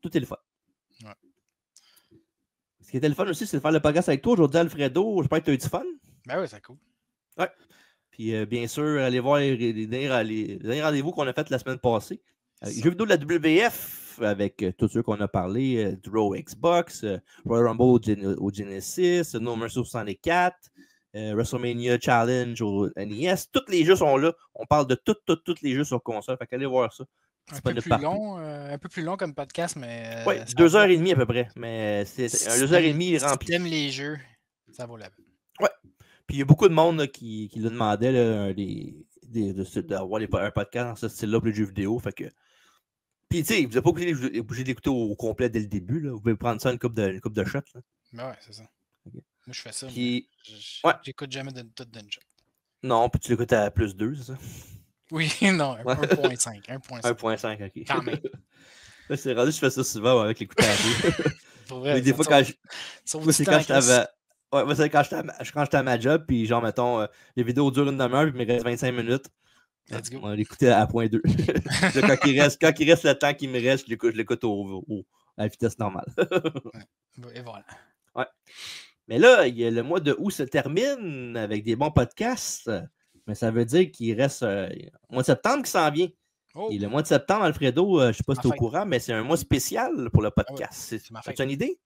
tout est le fun. Ouais. Ce qui était le fun aussi, c'est de faire le podcast avec toi aujourd'hui, Alfredo. J'espère que tu as eu du fun. Ben oui, c'est cool. Ouais. Puis bien sûr, allez voir les derniers rendez-vous qu'on a fait la semaine passée. Jeux vidéo de la WF avec tous ceux qu'on a parlé, du Raw Xbox, Royal Rumble au Genesis, No Mercy 64. WrestleMania Challenge au NES. Tous les jeux sont là. On parle de tous les jeux sur console. Fait qu'allez voir ça. Un peu plus long comme podcast, mais... Oui, 2h30 à peu près. Mais c'est 2h30 rempli. Si t'aimes les jeux, ça vaut la peine. Ouais. Puis il y a beaucoup de monde là, qui le demandait d'avoir un podcast dans ce style-là pour les jeux vidéo. Fait que... Puis tu sais, vous n'êtes pas obligé d'écouter au complet dès le début. Là. Vous pouvez prendre ça une coupe de shots. Ben ouais, c'est ça. Okay. Moi, je fais ça. Puis, j'écoute jamais tout d'une shot. Non, puis tu l'écoutes à +2, c'est ça? Oui, non, 1.5. 1.5, ok. Quand même. C'est rendu, je fais ça souvent avec l'écouteur. Pour vrai. Des fois, quand j'étais à ma job, puis genre, mettons, les vidéos durent 1 demi-heure, puis il me reste 25 minutes. Let's go. On va l'écouter à 0.2. quand il reste le temps qu'il me reste, je l'écoute à la vitesse normale. Et voilà. Ouais. Mais là, le mois de août se termine avec des bons podcasts. Mais ça veut dire qu'il reste le mois de septembre qui s'en vient. Oh. Et le mois de septembre, Alfredo, je ne sais pas si tu es au courant, mais c'est un mois spécial pour le podcast. Ah ouais, as-tu une idée?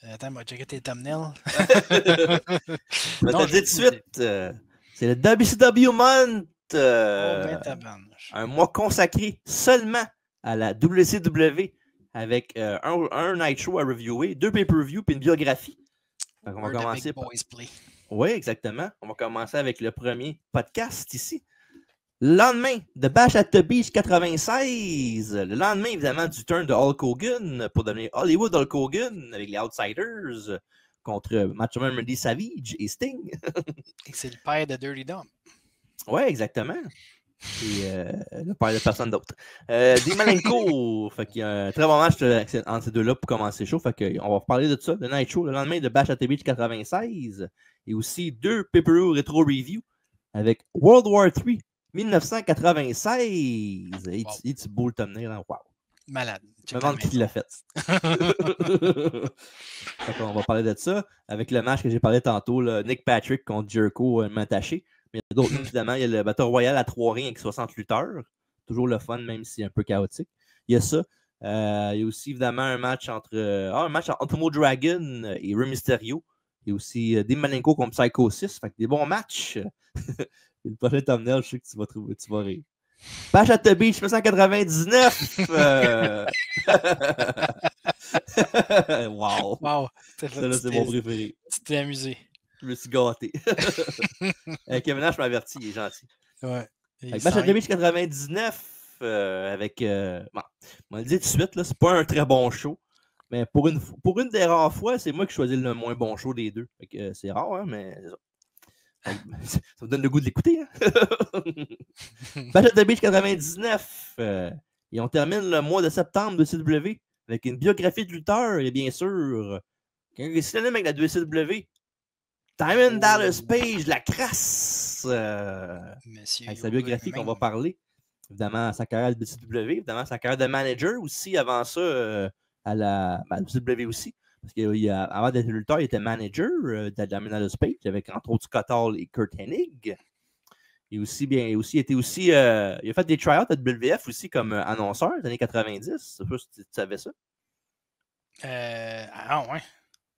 Attends, moi, checker tes thumbnails. Je vais te dire tout de suite. C'est le WCW Month. Un mois consacré seulement à la WCW avec un night show à reviewer, 2 pay-per-view puis une biographie. Donc, on va commencer par... Oui, exactement. On va commencer avec le premier podcast ici. Le lendemain de Bash at the Beach 96. Le lendemain, évidemment, du turn de Hulk Hogan pour devenir Hollywood Hulk Hogan avec les Outsiders contre Macho Man Randy Savage et Sting. C'est le père de Dirty Dom. Oui, exactement. Et le père de personne d'autre. Dean Malenko, fait qu'il y a un très bon match entre ces deux-là pour commencer chaud. Fait qu'on va reparler de ça, de Night Show, le lendemain de Bash at the Beach 96. Et aussi 2 Pay-Per-View Retro Review avec World War III 1996. Et tu beau le thumbnail, hein? Wow. Malade. Je me demande qui l'a fait. On va parler de ça avec le match que j'ai parlé tantôt, là, Nick Patrick contre Jericho Mataché. Mais il y a d'autres, évidemment. Il y a le Battle Royale à 3 rings avec 60 lutteurs. Toujours le fun, même si un peu chaotique. Il y a ça. Il y a aussi, évidemment, un match entre Ultimo Dragon et Rey Mysterio. Il y a aussi Dean Malenko contre Psycho 6. Fait que des bons matchs. Et le prochain thumbnail, je sais que tu vas rire. Bash at the Beach 1999. Wow. Ça, là, c'est mon préféré. Tu t'es amusé. Je me suis gâté. Kevin Nash m'avertit, il est gentil. Ouais. Bash at the Beach 99 avec. Bon, on va le dire tout de suite, là, c'est pas un très bon show. Mais pour une des rares fois, c'est moi qui choisis le moins bon show des deux. C'est rare, hein, mais c'est ça. Ça me donne le goût de l'écouter. Hein? Bash at the Beach 99. Et on termine le mois de septembre de CW avec une biographie de lutteur et bien sûr, quelqu'un qui est synonyme avec la WCW. Diamond Dallas Page, la crasse. Avec sa biographie qu'on va parler. Évidemment, sa carrière de WCW, évidemment, sa carrière de manager aussi avant ça à la WCW aussi. Parce qu'avant d'être lutteur, il était manager de Diamond Dallas Page avec entre autres Scott Hall et Kurt Hennig. Il a fait des tryouts à WWF aussi comme annonceur des années 90. Je sais pas si tu savais ça. Ouais.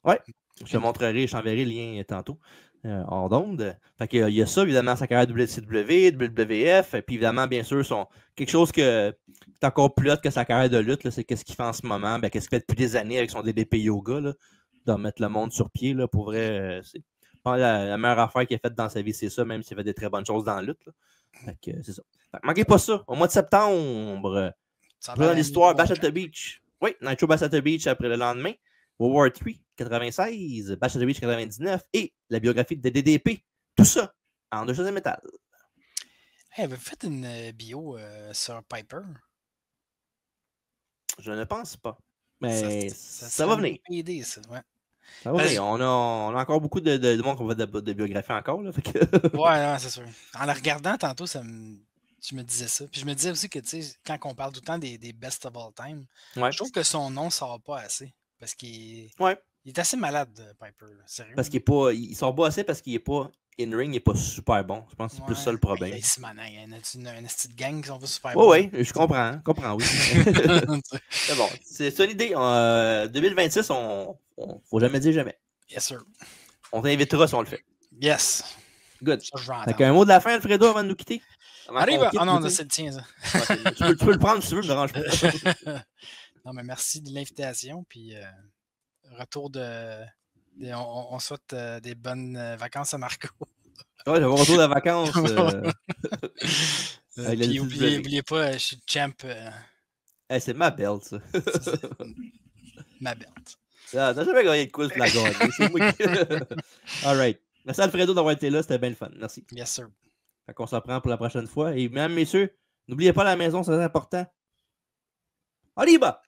Ouais. Je te montrerai, je t'enverrai le lien tantôt hors d'onde. Fait qu'il y a ça, évidemment, sa carrière WCW, WWF, et puis évidemment, bien sûr, quelque chose qui est encore plus hot que sa carrière de lutte, là, c'est qu'est-ce qu'il fait en ce moment, qu'est-ce qu'il fait depuis des années avec son DDP Yoga, là, de mettre le monde sur pied, là, pour vrai, c'est pas la meilleure affaire qu'il a faite dans sa vie, c'est ça, même s'il fait des très bonnes choses dans la lutte. Là. Fait que c'est ça. Fait que manquez pas ça, au mois de septembre, dans l'histoire, Bash at the Beach. Oui, Nitro Bash at the Beach après le lendemain. World War III 96, Bash at the Beach 99 et la biographie de DDP. Tout ça en 2 choses de métal. Hey, avez-vous fait une bio sur Piper? Je ne pense pas. Mais ça va venir. Idée, ça, ouais. Ça va venir. On a encore beaucoup de monde qu'on va de biographie encore. Là, fait que... Ouais, c'est sûr. En la regardant tantôt, je me disais ça. Puis je me disais aussi que, tu sais, quand on parle tout le temps des best of all time, je trouve que son nom ne sort pas assez. Parce qu'il est assez malade, Piper. Là. Sérieux. Parce il sort pas assez parce qu'il n'est pas in-ring, il n'est pas super bon. Je pense que c'est plus ça le problème. Il y a une petite gang qui sont pas super bons. Oui, je comprends, oui. C'est bon. C'est une idée. 2026, faut jamais dire jamais. Yes, sir. On t'invitera si on le fait. Yes. Good. Fait un mot de la fin, Alfredo, avant de nous quitter. Arrive. Non, c'est le tien, ça. Tu peux le prendre si tu veux, me dérange pas. Non, mais merci de l'invitation. Puis, retour on souhaite des bonnes vacances à Marco. Ouais, j'ai un retour de vacances. Puis, n'oubliez pas, je suis champ. C'est ma belt, ça. Ma belt. T'as jamais gagné de quiz pour la gagner. C'est moi qui... All right. Merci Alfredo d'avoir été là. C'était bien le fun. Merci. Yes, sir. Fait qu'on s'en prend pour la prochaine fois. Et mesdames, messieurs, n'oubliez pas la maison, c'est très important. Arriba!